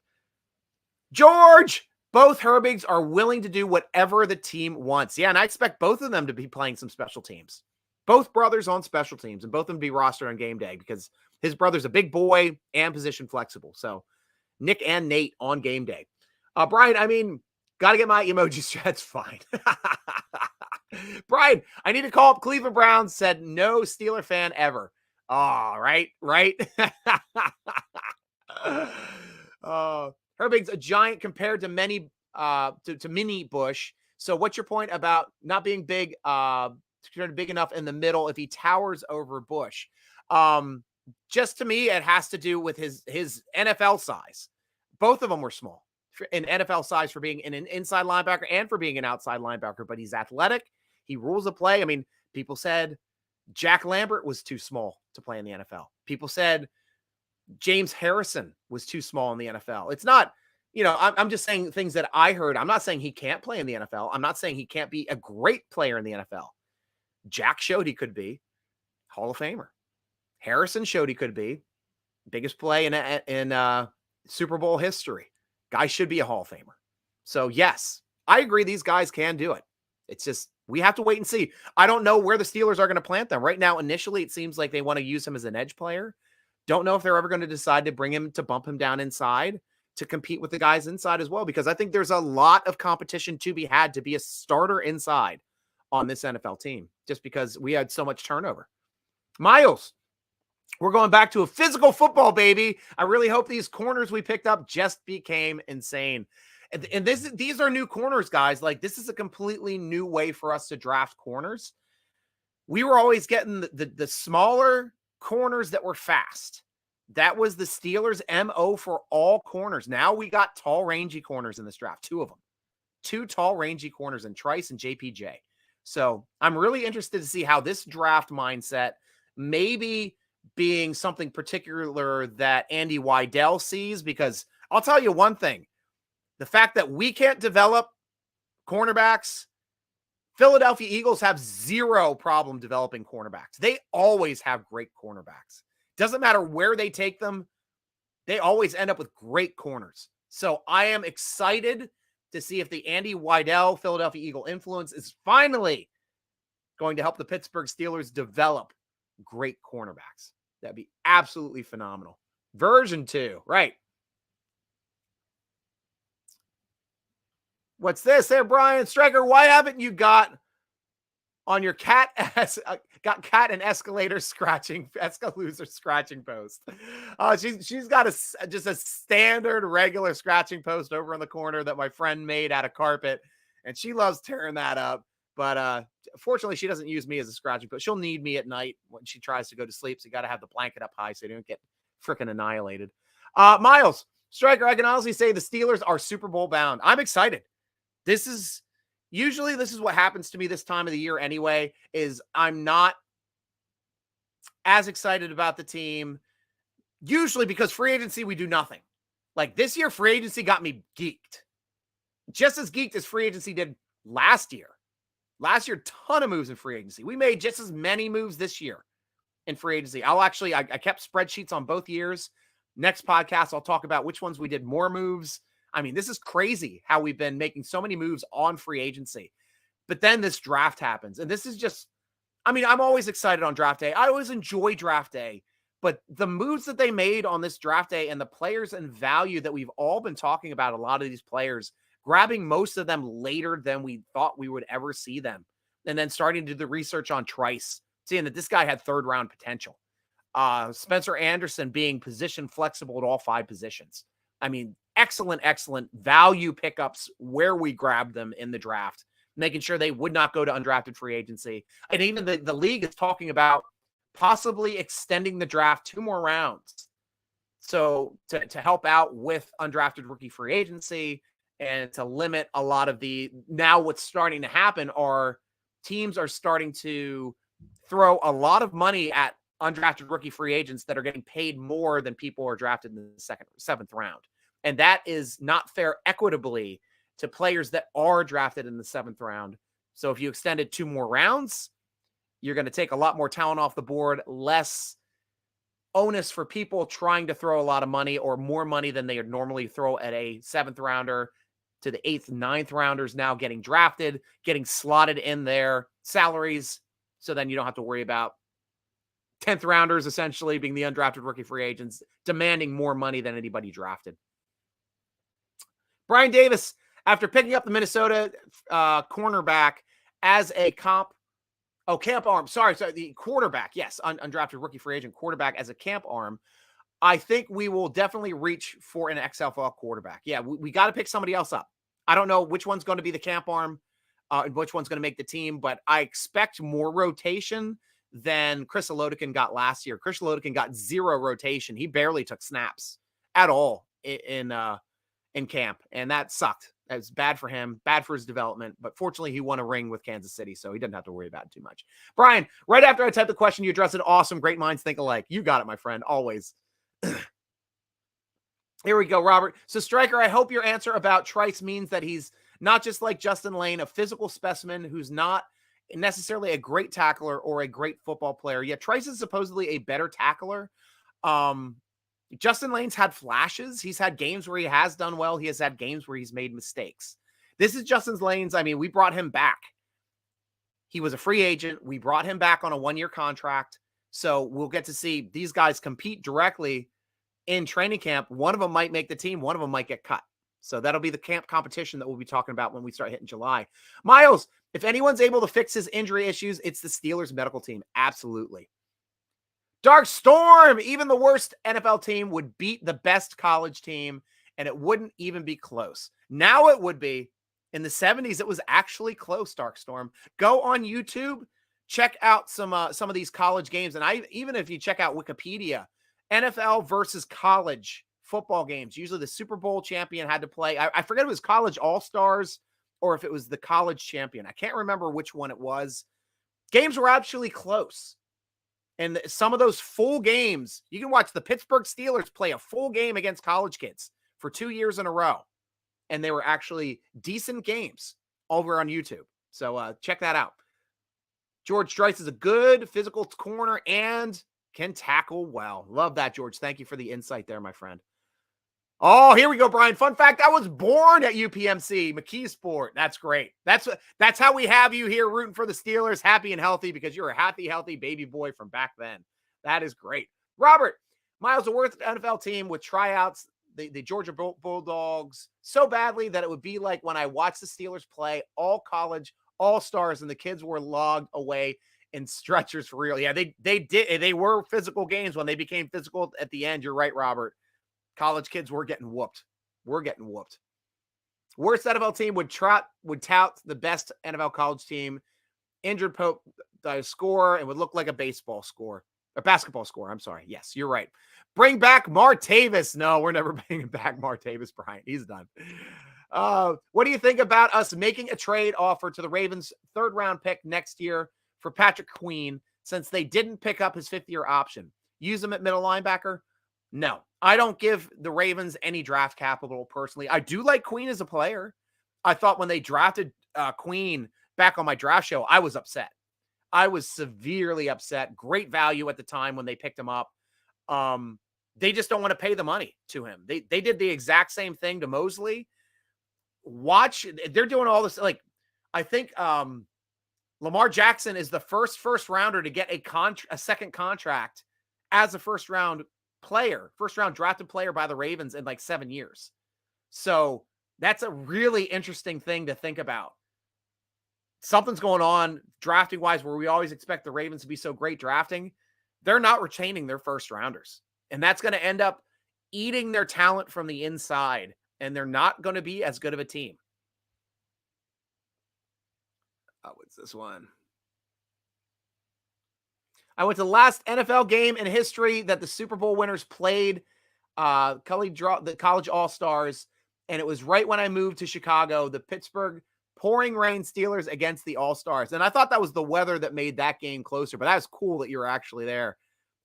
George, both Herbigs are willing to do whatever the team wants. Yeah, and I expect both of them to be playing some special teams. Both brothers on special teams, and both of them be rostered on game day because his brother's a big boy and position flexible. So Nick and Nate on game day. Brian, got to get my emojis. That's fine. Brian, I need to call up Cleveland Browns. Said no Steeler fan ever. Oh, right. Herbig's a giant compared to many to mini Bush. So what's your point about not being big enough in the middle if he towers over Bush? Just to me, it has to do with his NFL size. Both of them were small in NFL size for being an inside linebacker and for being an outside linebacker, but he's athletic. He rules the play. I mean, people said Jack Lambert was too small to play in the NFL. People said James Harrison was too small in the NFL. It's not, I'm just saying things that I heard. I'm not saying he can't play in the NFL. I'm not saying he can't be a great player in the NFL. Jack showed he could be Hall of Famer. Harrison showed he could be biggest play in Super Bowl history. Guy should be a Hall of Famer. So yes, I agree. These guys can do it. It's just, we have to wait and see. I don't know where the Steelers are going to plant them right now. Initially, it seems like they want to use him as an edge player. Don't know if they're ever going to decide to bump him down inside to compete with the guys inside as well, because I think there's a lot of competition to be had to be a starter inside on this NFL team, just because we had so much turnover. Miles, we're going back to a physical football, baby. I really hope these corners we picked up just became insane. And these are new corners, guys. Like, this is a completely new way for us to draft corners. We were always getting the smaller corners that were fast. That was the Steelers' MO for all corners. Now we got tall, rangy corners in this draft. 2 of them. 2 tall, rangy corners in Trice and JPJ. So I'm really interested to see how this draft mindset, maybe being something particular that Andy Weidel sees, because I'll tell you one thing. The fact that we can't develop cornerbacks, Philadelphia Eagles have zero problem developing cornerbacks. They always have great cornerbacks. Doesn't matter where they take them. They always end up with great corners. So I am excited to see if the Andy Weidel Philadelphia Eagle influence is finally going to help the Pittsburgh Steelers develop great cornerbacks. That'd be absolutely phenomenal. Version 2, right. What's this there, Brian? Stryker, why haven't you got on your cat and escalator scratching post? She's got just a standard regular scratching post over in the corner that my friend made out of carpet, and she loves tearing that up. But fortunately, she doesn't use me as a scratching post. She'll need me at night when she tries to go to sleep, so you got to have the blanket up high so you don't get freaking annihilated. Miles, Stryker, I can honestly say the Steelers are Super Bowl bound. I'm excited. This is what happens to me this time of the year anyway, is I'm not as excited about the team, usually because free agency, we do nothing. Like this year, free agency got me geeked. Just as geeked as free agency did last year. Last year, ton of moves in free agency. We made just as many moves this year in free agency. I kept spreadsheets on both years. Next podcast, I'll talk about which ones we did more moves. I mean, this is crazy how we've been making so many moves on free agency. But then this draft happens. And this is just, I mean, I'm always excited on draft day. I always enjoy draft day. But the moves that they made on this draft day and the players and value that we've all been talking about, a lot of these players, grabbing most of them later than we thought we would ever see them. And then starting to do the research on Trice, seeing that this guy had third-round potential. Spencer Anderson being position flexible at all 5 positions. I mean, excellent value pickups where we grabbed them in the draft, making sure they would not go to undrafted free agency. And even the league is talking about possibly extending the draft 2 more rounds. So to help out with undrafted rookie free agency and to limit a lot of now what's starting to happen are teams are starting to throw a lot of money at undrafted rookie free agents that are getting paid more than people are drafted in the 7th round. And that is not fair equitably to players that are drafted in the 7th round. So if you extended 2 more rounds, you're going to take a lot more talent off the board, less onus for people trying to throw a lot of money or more money than they would normally throw at a 7th rounder to the 8th, 9th rounders now getting drafted, getting slotted in their salaries. So then you don't have to worry about 10th rounders essentially being the undrafted rookie free agents, demanding more money than anybody drafted. Brian Davis, after picking up the Minnesota cornerback as a camp arm. Sorry, the quarterback. Yes, undrafted rookie free agent quarterback as a camp arm. I think we will definitely reach for an XFL quarterback. Yeah, we got to pick somebody else up. I don't know which one's going to be the camp arm and which one's going to make the team, but I expect more rotation than Chris Olodikin got last year. Chris Olodikin got 0 rotation. He barely took snaps at all in camp, and that sucked. That was bad for him, bad for his development, but fortunately he won a ring with Kansas City, so he didn't have to worry about it too much. Brian, right after I typed the question, you addressed it. Awesome. Great minds think alike. You got it, my friend, always. Here we go, Robert. So, Stryker, I hope your answer about Trice means that he's not just like Justin Lane, a physical specimen who's not necessarily a great tackler or a great football player. Yet Trice is supposedly a better tackler. Justin Lane's had flashes. He's had games where he has done well. He has had games where he's made mistakes. This is Justin Lane's. I mean, we brought him back. He was a free agent. We brought him back on a 1-year contract. So we'll get to see these guys compete directly in training camp. One of them might make the team. One of them might get cut. So that'll be the camp competition that we'll be talking about when we start hitting July. Miles, if anyone's able to fix his injury issues, it's the Steelers medical team. Absolutely. Dark Storm, even the worst NFL team would beat the best college team, and it wouldn't even be close. Now it would be. In the 70s, it was actually close, Dark Storm. Go on YouTube, check out some of these college games, and even if you check out Wikipedia, NFL versus college football games. Usually the Super Bowl champion had to play. I forget if it was college all-stars or if it was the college champion. I can't remember which one it was. Games were actually close. And some of those full games, you can watch the Pittsburgh Steelers play a full game against college kids for 2 years in a row. And they were actually decent games over on YouTube. So check that out. George Trice is a good physical corner and can tackle well. Love that, George. Thank you for the insight there, my friend. Oh, here we go, Brian. Fun fact, I was born at UPMC, McKeesport. That's great. That's how we have you here rooting for the Steelers, happy and healthy, because you're a happy, healthy baby boy from back then. That is great. Robert, Miles, the worst NFL team with tryouts, the Georgia Bulldogs, so badly that it would be like when I watched the Steelers play, all college, all stars, and the kids were logged away in stretchers for real. Yeah, they were physical games when they became physical at the end. You're right, Robert. College kids were getting whooped. We're getting whooped. Worst NFL team would tout the best NFL college team. Injured Pope score and would look like a baseball score. A basketball score. I'm sorry. Yes, you're right. Bring back Martavis. No, we're never bringing back Martavis Bryant. He's done. What do you think about us making a trade offer to the Ravens' third-round pick next year for Patrick Queen since they didn't pick up his fifth-year option? Use him at middle linebacker? No, I don't give the Ravens any draft capital personally. I do like Queen as a player. I thought when they drafted Queen back on my draft show, I was upset. I was severely upset. Great value at the time when they picked him up. They just don't want to pay the money to him. They did the exact same thing to Mosley. They're doing all this. Like, I think Lamar Jackson is the first rounder to get a second contract as a first round drafted player by the Ravens in like 7 years. So that's a really interesting thing to think about. Something's going on drafting wise where we always expect the Ravens to be so great drafting. They're not retaining their first rounders, and that's going to end up eating their talent from the inside, and they're not going to be as good of a team. What's this one? I went to the last NFL game in history that the Super Bowl winners played, the college All-Stars, and it was right when I moved to Chicago, the Pittsburgh pouring rain Steelers against the All-Stars. And I thought that was the weather that made that game closer, but that was cool that you were actually there.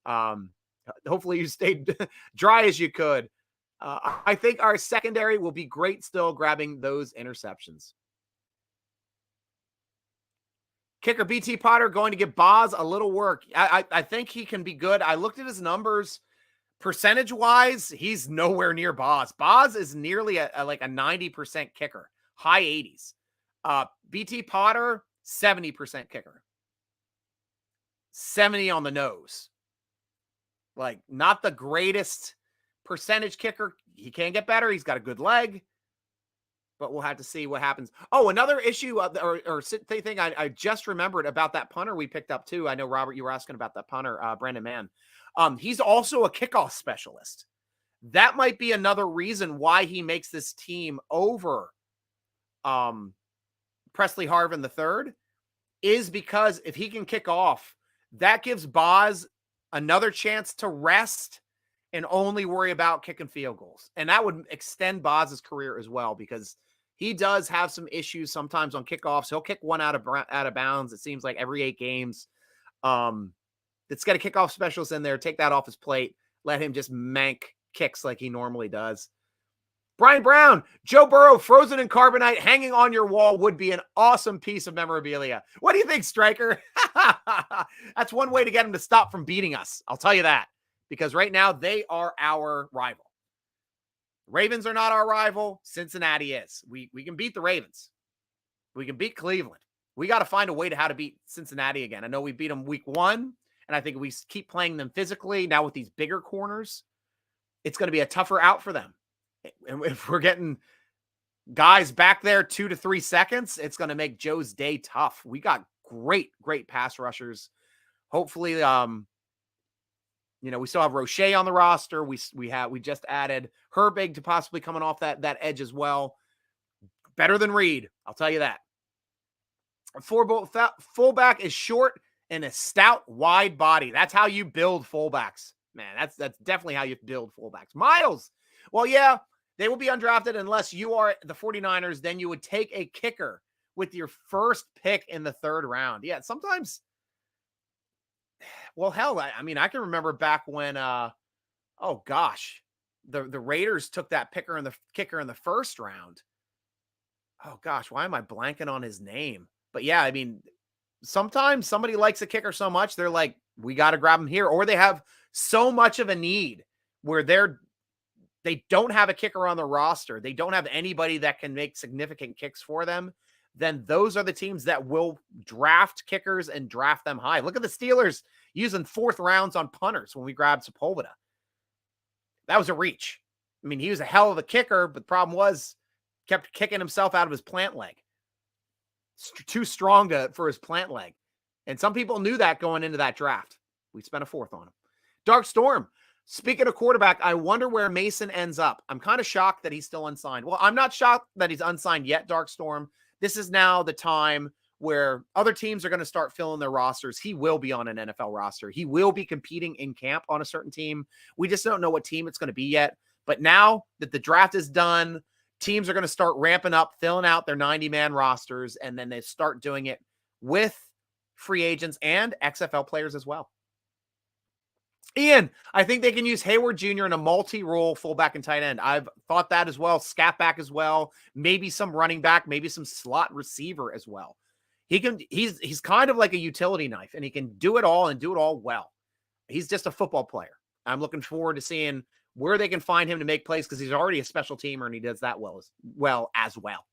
Hopefully you stayed dry as you could. I think our secondary will be great still grabbing those interceptions. Kicker BT Potter going to give Boz a little work. I think he can be good. I looked at his numbers. Percentage-wise, he's nowhere near Boz. Boz is nearly like a 90% kicker, high 80s. BT Potter, 70% kicker. 70 on the nose. Like, not the greatest percentage kicker. He can get better. He's got a good leg. But we'll have to see what happens. Oh, another issue thing I just remembered about that punter we picked up too. I know, Robert, you were asking about that punter, Brandon Mann. He's also a kickoff specialist. That might be another reason why he makes this team over Presley Harvin III, is because if he can kick off, that gives Boz another chance to rest and only worry about kicking field goals. And that would extend Boz's career as well, because he does have some issues sometimes on kickoffs. He'll kick one out of bounds, it seems like, every 8 games. It's got a kickoff specialist in there. Take that off his plate. Let him just mank kicks like he normally does. Brian Brown, Joe Burrow frozen in carbonite hanging on your wall would be an awesome piece of memorabilia. What do you think, Stryker? That's one way to get him to stop from beating us. I'll tell you that, because right now they are our rival. Ravens are not our rival. Cincinnati is. We can beat the Ravens. We can beat Cleveland. We got to find a way to how to beat Cincinnati again. I know we beat them week 1, and I think we keep playing them physically now with these bigger corners. It's going to be a tougher out for them. And if we're getting guys back there 2 to 3 seconds, it's going to make Joe's day tough. We got great pass rushers. Hopefully, we still have Roche on the roster. We just added Herbig to possibly coming off that edge as well. Better than Reed, I'll tell you that. Fullback is short and a stout, wide body. That's how you build fullbacks, man. That's definitely how you build fullbacks. Miles, well, yeah, they will be undrafted unless you are the 49ers. Then you would take a kicker with your first pick in the 3rd round. Yeah, sometimes. Well, hell, I mean, I can remember back when, the Raiders took that kicker in the 1st round. Oh gosh, why am I blanking on his name? But yeah, I mean, sometimes somebody likes a kicker so much, they're like, we got to grab him here, or they have so much of a need where they don't have a kicker on the roster. They don't have anybody that can make significant kicks for them. Then those are the teams that will draft kickers and draft them high. Look at the Steelers using 4th rounds on punters when we grabbed Sepulveda. that was a reach. I mean, he was a hell of a kicker, but the problem was kept kicking himself out of his plant leg. Too strong for his plant leg. And some people knew that going into that draft. We spent a fourth on him. Dark Storm. Speaking of quarterback, I wonder where Mason ends up. I'm kind of shocked that he's still unsigned. Well, I'm not shocked that he's unsigned yet, Dark Storm. This is now the time where other teams are going to start filling their rosters. He will be on an NFL roster. He will be competing in camp on a certain team. We just don't know what team it's going to be yet. But now that the draft is done, teams are going to start ramping up, filling out their 90-man rosters, and then they start doing it with free agents and XFL players as well. Ian, I think they can use Hayward Jr. in a multi-role fullback and tight end. I've thought that as well. Scat back as well. Maybe some running back, maybe some slot receiver as well. He's kind of like a utility knife, and he can do it all and do it all well. He's just a football player. I'm looking forward to seeing where they can find him to make plays because he's already a special teamer and he does that well as well.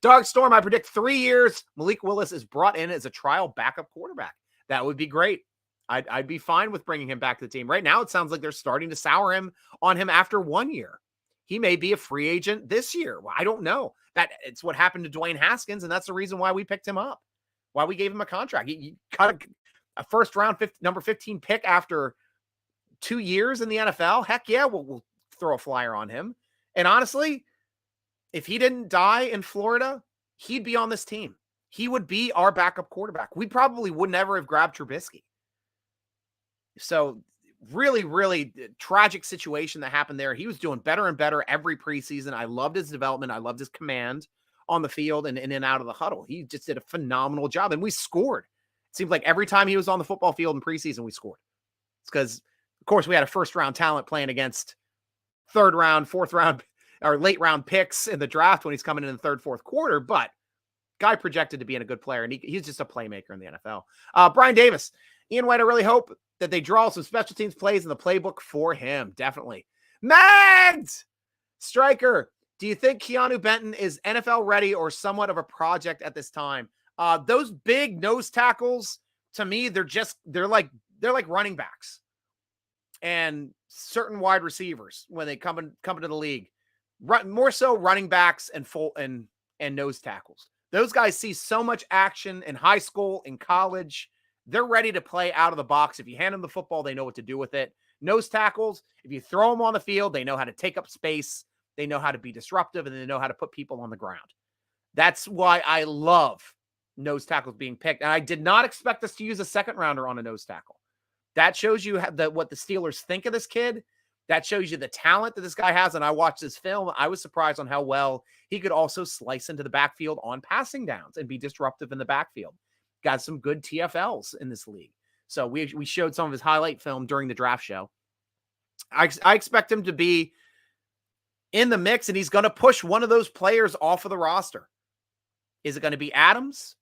Dark Storm, I predict 3 years. Malik Willis is brought in as a trial backup quarterback. That would be great. I'd be fine with bringing him back to the team. Right now, it sounds like they're starting to sour on him after 1 year. He may be a free agent this year. Well, I don't know. It's what happened to Dwayne Haskins, and that's the reason why we picked him up, why we gave him a contract. He cut a first round number 15 pick after 2 years in the NFL. Heck yeah, we'll throw a flyer on him. And honestly, if he didn't die in Florida, he'd be on this team. He would be our backup quarterback. We probably would never have grabbed Trubisky. So really, really tragic situation that happened there. He was doing better and better every preseason. I loved his development. I loved his command on the field and in and out of the huddle. He just did a phenomenal job, and we scored. It seemed like every time he was on the football field in preseason, we scored. It's because, of course, we had a first-round talent playing against third-round, fourth-round, or late-round picks in the draft when he's coming in the third, fourth quarter, but guy projected to be a good player, and he's just a playmaker in the NFL. Brian Davis, Ian White, I really hope that they draw some special teams plays in the playbook for him. Definitely. Mags! Stryker, do you think Keanu Benton is NFL ready or somewhat of a project at this time? Those big nose tackles, to me, they're like running backs and certain wide receivers when they come into the league. More so running backs and nose tackles. Those guys see so much action in high school, in college. They're ready to play out of the box. If you hand them the football, they know what to do with it. Nose tackles, if you throw them on the field, they know how to take up space. They know how to be disruptive, and they know how to put people on the ground. That's why I love nose tackles being picked. And I did not expect us to use a second rounder on a nose tackle. That shows you what the Steelers think of this kid. That shows you the talent that this guy has. And I watched this film. I was surprised on how well he could also slice into the backfield on passing downs and be disruptive in the backfield. Got some good TFLs in this league. So we showed some of his highlight film during the draft show. I expect him to be in the mix, and he's going to push one of those players off of the roster. Is it going to be Adams?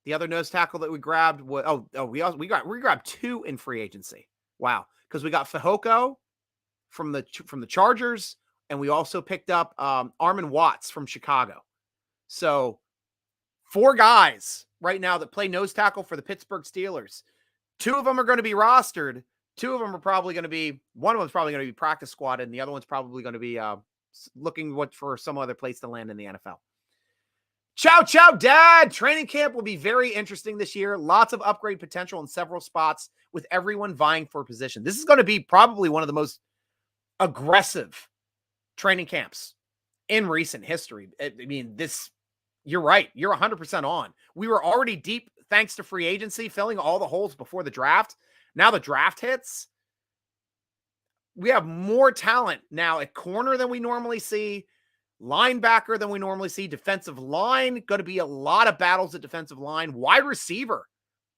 The other nose tackle that we grabbed was we grabbed 2 in free agency. Wow, because we got Fehoko from the Chargers, and we also picked up Armon Watts from Chicago. So 4 guys right now that play nose tackle for the Pittsburgh Steelers. 2 of them are going to be rostered. 2 of them are probably going to be, one of them is probably going to be practice squatted, and the other one's probably going to be looking for some other place to land in the NFL. Ciao, Dad! Training camp will be very interesting this year. Lots of upgrade potential in several spots with everyone vying for a position. This is going to be probably one of the most aggressive training camps in recent history. I mean, you're right. You're 100% on. We were already deep thanks to free agency, filling all the holes before the draft. Now the draft hits. We have more talent now at corner than we normally see, linebacker than we normally see, defensive line, going to be a lot of battles at defensive line, wide receiver.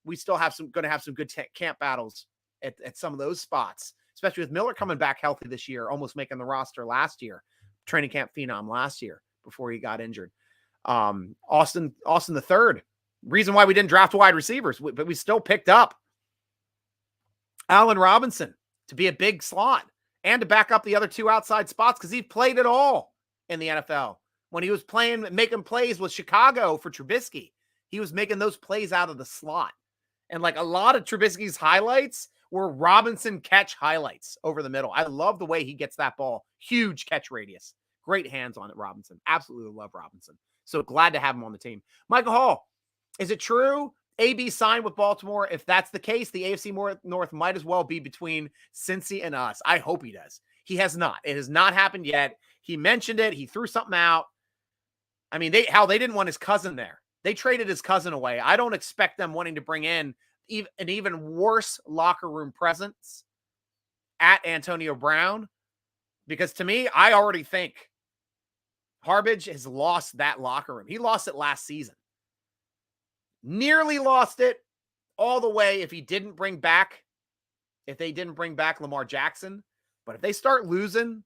We still going to have some good camp battles at some of those spots, especially with Miller coming back healthy this year, almost making the roster last year, training camp phenom last year before he got injured. Austin the third. Reason why we didn't draft wide receivers, but we still picked up Allen Robinson to be a big slot and to back up the other 2 outside spots because he played it all in the NFL. When he was making plays with Chicago for Trubisky, he was making those plays out of the slot. And like a lot of Trubisky's highlights were Robinson catch highlights over the middle. I love the way he gets that ball. Huge catch radius. Great hands on it, Robinson. Absolutely love Robinson. So glad to have him on the team. Michael Hall, is it true AB signed with Baltimore? If that's the case, the AFC North might as well be between Cincy and us. I hope he does. He has not. It has not happened yet. He mentioned it. He threw something out. I mean, they didn't want his cousin there. They traded his cousin away. I don't expect them wanting to bring in an even worse locker room presence at Antonio Brown, because to me, I already think Harbage has lost that locker room. He lost it last season. Nearly lost it all the way if they didn't bring back Lamar Jackson. But if they start losing,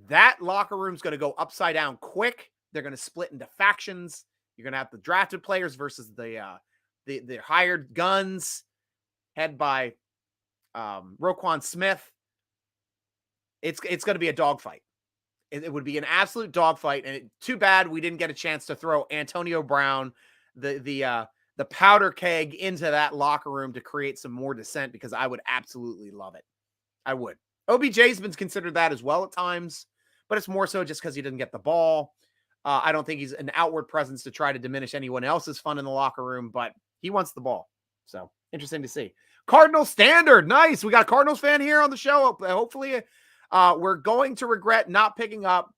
that locker room's going to go upside down quick. They're going to split into factions. You're going to have the drafted players versus the hired guns, head by Roquan Smith. It's going to be a dogfight. It would be an absolute dogfight, and too bad we didn't get a chance to throw Antonio Brown, the powder keg, into that locker room to create some more dissent, because I would absolutely love it. I would. OBJ's been considered that as well at times, but it's more so just because he didn't get the ball. I don't think he's an outward presence to try to diminish anyone else's fun in the locker room, but he wants the ball. So interesting to see. Cardinal Standard. Nice. We got a Cardinals fan here on the show. Hopefully we're going to regret not picking up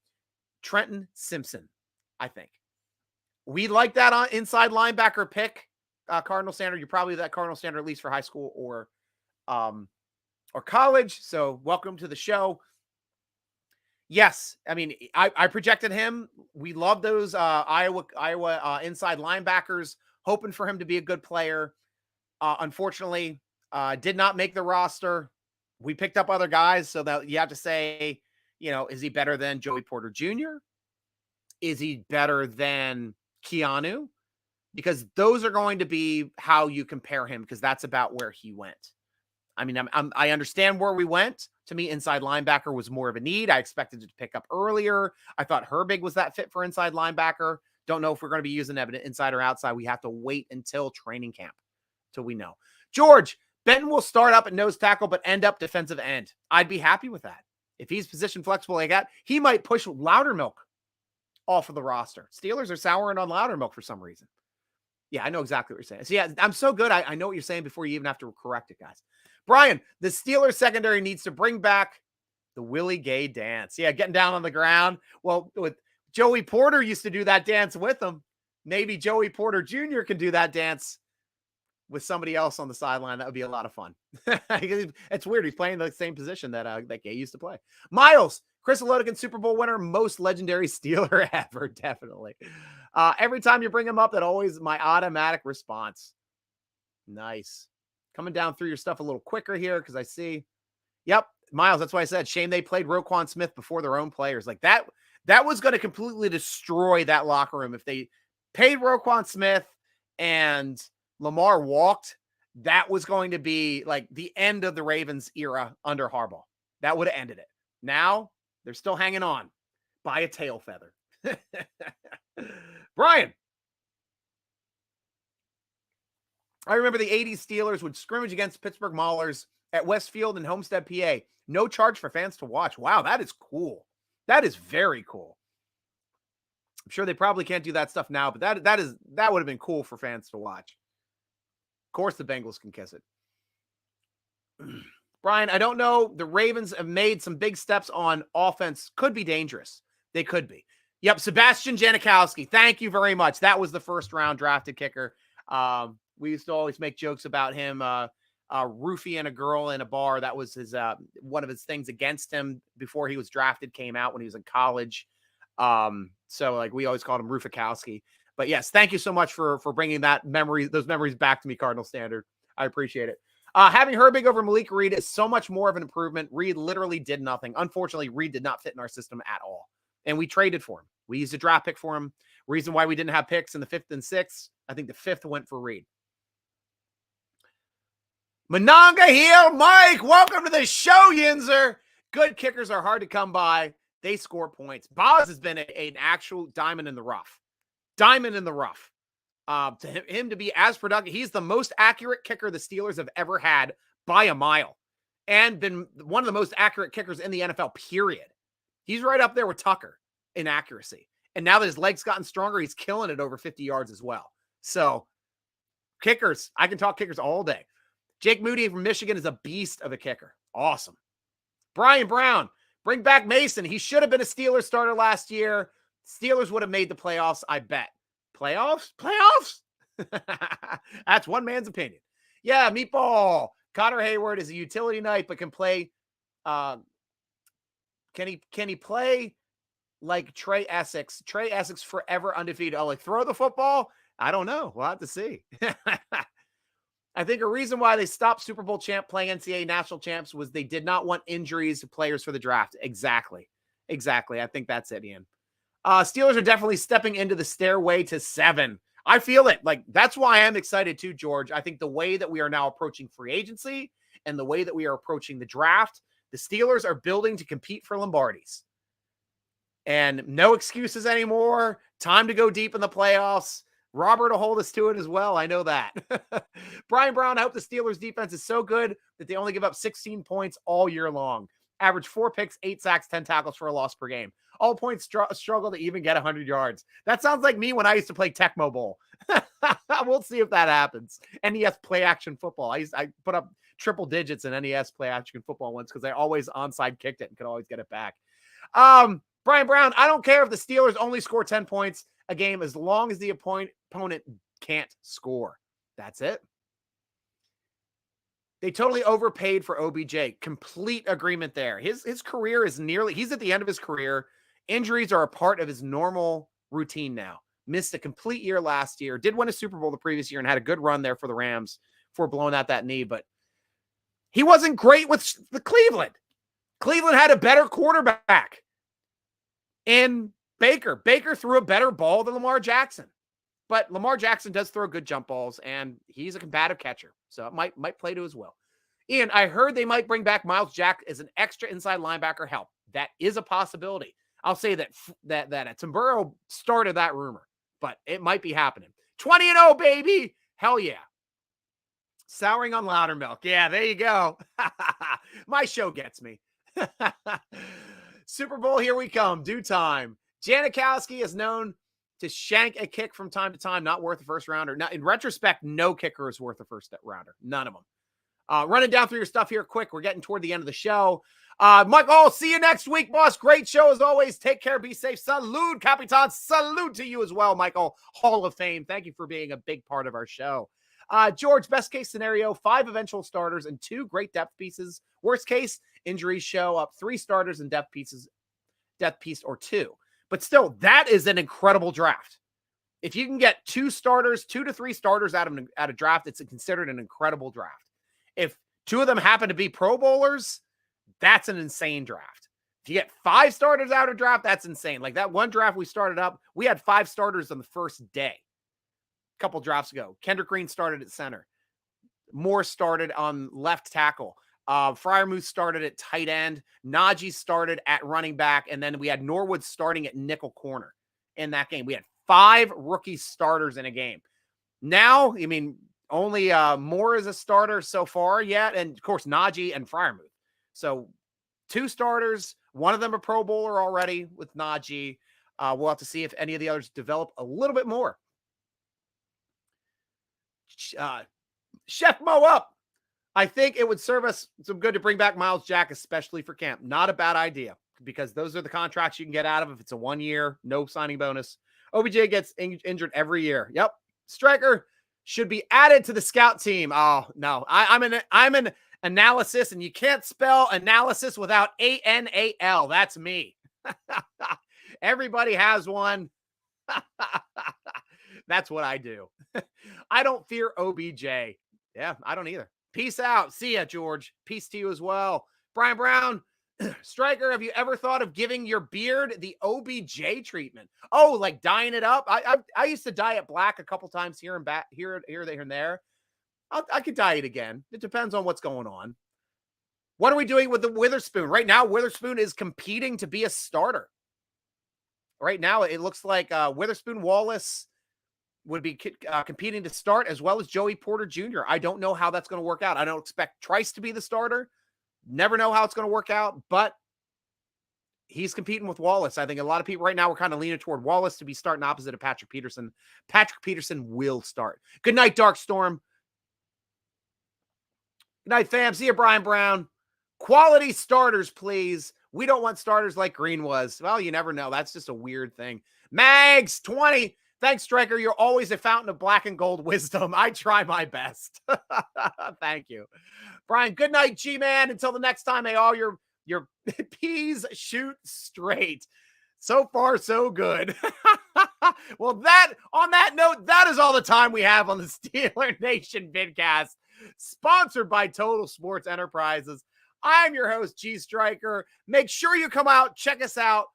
Trenton Simpson, I think. We like that on inside linebacker pick, Cardinal Standard. You're probably that Cardinal Standard, at least for high school or college. So welcome to the show. Yes, I mean, I projected him. We love those Iowa inside linebackers, hoping for him to be a good player. Unfortunately, did not make the roster. We picked up other guys, so that you have to say, is he better than Joey Porter Jr.? Is he better than Keanu? Because those are going to be how you compare him, because that's about where he went. I mean, I understand where we went. To me, inside linebacker was more of a need. I expected it to pick up earlier. I thought Herbig was that fit for inside linebacker. Don't know if we're going to be using that inside or outside. We have to wait until training camp till we know. George, Benton will start up at nose tackle, but end up defensive end. I'd be happy with that. If he's position flexible like that, he might push Loudermilk off of the roster. Steelers are souring on Loudermilk for some reason. Yeah, I know exactly what you're saying. So yeah, I'm so good. I know what you're saying before you even have to correct it, guys. Brian, the Steelers secondary needs to bring back the Willie Gay dance. Yeah, getting down on the ground. Well, with Joey Porter used to do that dance with him. Maybe Joey Porter Jr. can do that dance with somebody else on the sideline. That would be a lot of fun. It's weird. He's playing the same position that Gay used to play. Miles, Chris Lodigan, Super Bowl winner, most legendary Steeler ever. Definitely. Every time you bring him up, that always my automatic response. Nice. Coming down through your stuff a little quicker here, because I see. Yep, Miles, that's why I said shame they played Roquan Smith before their own players. Like that was going to completely destroy that locker room. If they paid Roquan Smith and Lamar walked, that was going to be like the end of the Ravens era under Harbaugh. That would have ended it. Now they're still hanging on by a tail feather. Brian, I remember the 80s Steelers would scrimmage against Pittsburgh Maulers at Westfield in Homestead, PA. No charge for fans to watch. Wow, that is cool. That is very cool. I'm sure they probably can't do that stuff now, but that would have been cool for fans to watch. Of course, the Bengals can kiss it. Brian, I don't know. The Ravens have made some big steps on offense. Could be dangerous. They could be. Yep, Sebastian Janikowski. Thank you very much. That was the first round drafted kicker. We used to always make jokes about him roofing a girl in a bar. That was his one of his things against him before he was drafted, came out when he was in college. So like we always called him Roofikowski. But yes, thank you so much for bringing those memories back to me, Cardinal Standard. I appreciate it. Having Herbig over Malik Reed is so much more of an improvement. Reed literally did nothing. Unfortunately, Reed did not fit in our system at all. And we traded for him. We used a draft pick for him. Reason why we didn't have picks in the 5th and 6th. I think the 5th went for Reed. Mononga Hill, Mike, welcome to the show, Yinzer. Good kickers are hard to come by. They score points. Boz has been an actual diamond in the rough. Diamond in the rough. To him to be as productive, he's the most accurate kicker the Steelers have ever had by a mile. and been one of the most accurate kickers in the NFL, period. He's right up there with Tucker in accuracy. And now that his legs gotten stronger, he's killing it over 50 yards as well. So kickers, I can talk kickers all day. Jake Moody from Michigan is a beast of a kicker. Awesome. Brian Brown, bring back Mason. He should have been a Steelers starter last year. Steelers would have made the playoffs, I bet. Playoffs? That's one man's opinion. Yeah, Meatball. Connor Hayward is a utility knight, but can play. Can he play like Trey Essex? Trey Essex forever undefeated. Oh, like throw the football? I don't know. We'll have to see. I think a reason why they stopped Super Bowl champ playing NCAA national champs was they did not want injuries to players for the draft. Exactly. I think that's it, Ian. Steelers are definitely stepping into the stairway to 7. I feel it. Like, that's why I'm excited too, George. I think the way that we are now approaching free agency and the way that we are approaching the draft, the Steelers are building to compete for Lombardis. And no excuses anymore. Time to go deep in the playoffs. Robert will hold us to it as well. I know that. Brian Brown, I hope the Steelers defense is so good that they only give up 16 points all year long. Average 4 picks, 8 sacks, 10 tackles for a loss per game. All points struggle to even get 100 yards. That sounds like me when I used to play Tecmo Bowl. We'll see if that happens. NES play action football. I put up triple digits in NES play action football once because I always onside kicked it and could always get it back. Brian Brown, I don't care if the Steelers only score 10 points a game as long as the opponent can't score. That's it. They totally overpaid for OBJ. Complete agreement there. His career is he's at the end of his career. Injuries are a part of his normal routine now. Missed a complete year last year. Did win a Super Bowl the previous year and had a good run there for the Rams before blowing out that knee. But he wasn't great with the Cleveland. Cleveland had a better quarterback in Baker. Baker threw a better ball than Lamar Jackson. But Lamar Jackson does throw good jump balls, and he's a combative catcher. So it might play to his will. Ian, I heard they might bring back Miles Jack as an extra inside linebacker help. That is a possibility. I'll say that Timburro started that rumor, but it might be happening. 20-0, baby. Hell yeah. Souring on Loudermilk. Yeah, there you go. My show gets me. Super Bowl, here we come. Due time. Janikowski is known to shank a kick from time to time, not worth a first rounder. Now, in retrospect, no kicker is worth a first rounder. None of them. Running down through your stuff here quick. We're getting toward the end of the show. Michael, see you next week, boss. Great show as always. Take care. Be safe. Salute, Capitan. Salute to you as well, Michael. Hall of Fame. Thank you for being a big part of our show. George, best case scenario, 5 eventual starters and 2 great depth pieces. Worst case, injuries show up, 3 starters and depth piece or 2. But still, that is an incredible draft. If you can get 2 starters, 2 to 3 starters out of a draft, it's considered an incredible draft. If 2 of them happen to be Pro Bowlers, that's an insane draft. If you get 5 starters out of draft, that's insane. Like that one draft we started up, we had 5 starters on the first day. A couple drafts ago. Kendrick Green started at center. Moore started on left tackle. Freiermuth started at tight end. Najee started at running back. And then we had Norwood starting at nickel corner in that game. We had 5 rookie starters in a game. Now, I mean, only Moore is a starter so far yet. And of course, Najee and Freiermuth. So 2 starters, one of them a Pro Bowler already with Najee. We'll have to see if any of the others develop a little bit more. Chef Mo up. I think it would serve us some good to bring back Miles Jack, especially for camp. Not a bad idea because those are the contracts you can get out of if it's a 1 year, no signing bonus. OBJ gets injured every year. Yep. Stryker should be added to the scout team. Oh, no. I'm an analysis, and you can't spell analysis without ANAL. That's me. Everybody has one. That's what I do. I don't fear OBJ. Yeah, I don't either. Peace out. See ya, George. Peace to you as well. Brian Brown, Stryker, have you ever thought of giving your beard the OBJ treatment? Oh, like dyeing it up? I used to dye it black a couple times here and back, here, there, and there. I could dye it again. It depends on what's going on. What are we doing with the Witherspoon? Right now, Witherspoon is competing to be a starter. Right now, it looks like Witherspoon, Wallace would be competing to start, as well as Joey Porter Jr. I don't know how that's going to work out. I don't expect Trice to be the starter, Never know how it's going to work out, but he's competing with Wallace. I think a lot of people right now are kind of leaning toward Wallace to be starting opposite of Patrick Peterson. Patrick Peterson will start. Good night, Dark Storm. Good night, fam. See you, Brian Brown. Quality starters, please. We don't want starters like Green was. Well, you never know. That's just a weird thing. Mags 20. Thanks, Stryker. You're always a fountain of black and gold wisdom. I try my best. Thank you. Brian, good night, G-Man. Until the next time, may all your peas shoot straight. So far, so good. Well, on that note, that is all the time we have on the Steeler Nation Vidcast, sponsored by Total Sports Enterprises. I'm your host, G.Stryker. Make sure you come out, check us out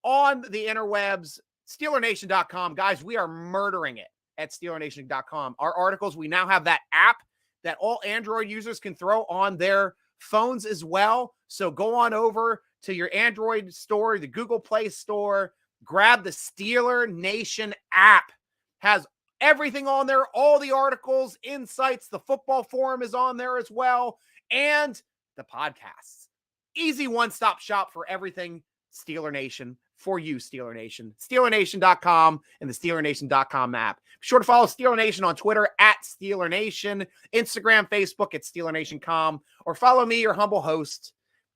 on the interwebs, SteelerNation.com. Guys, we are murdering it at SteelerNation.com. Our articles, we now have that app that all Android users can throw on their phones as well. So go on over to your Android store, the Google Play Store, grab the Steeler Nation app. Has everything on there, all the articles, insights, the football forum is on there as well, and the podcasts. Easy one-stop shop for everything Steeler Nation, for you, Steeler Nation. SteelerNation.com and the SteelerNation.com app. Be sure to follow Steeler Nation on Twitter at Steeler Nation, Instagram, Facebook at SteelerNation.com, or follow me, your humble host,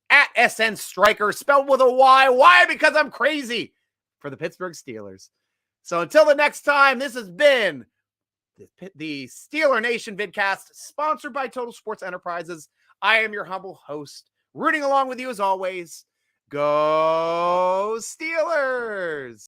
at SN Stryker, spelled with a Y. Why? Because I'm crazy for the Pittsburgh Steelers. So until the next time, this has been the Steeler Nation Vidcast, sponsored by Total Sports Enterprises. I am your humble host, rooting along with you as always. Go Steelers!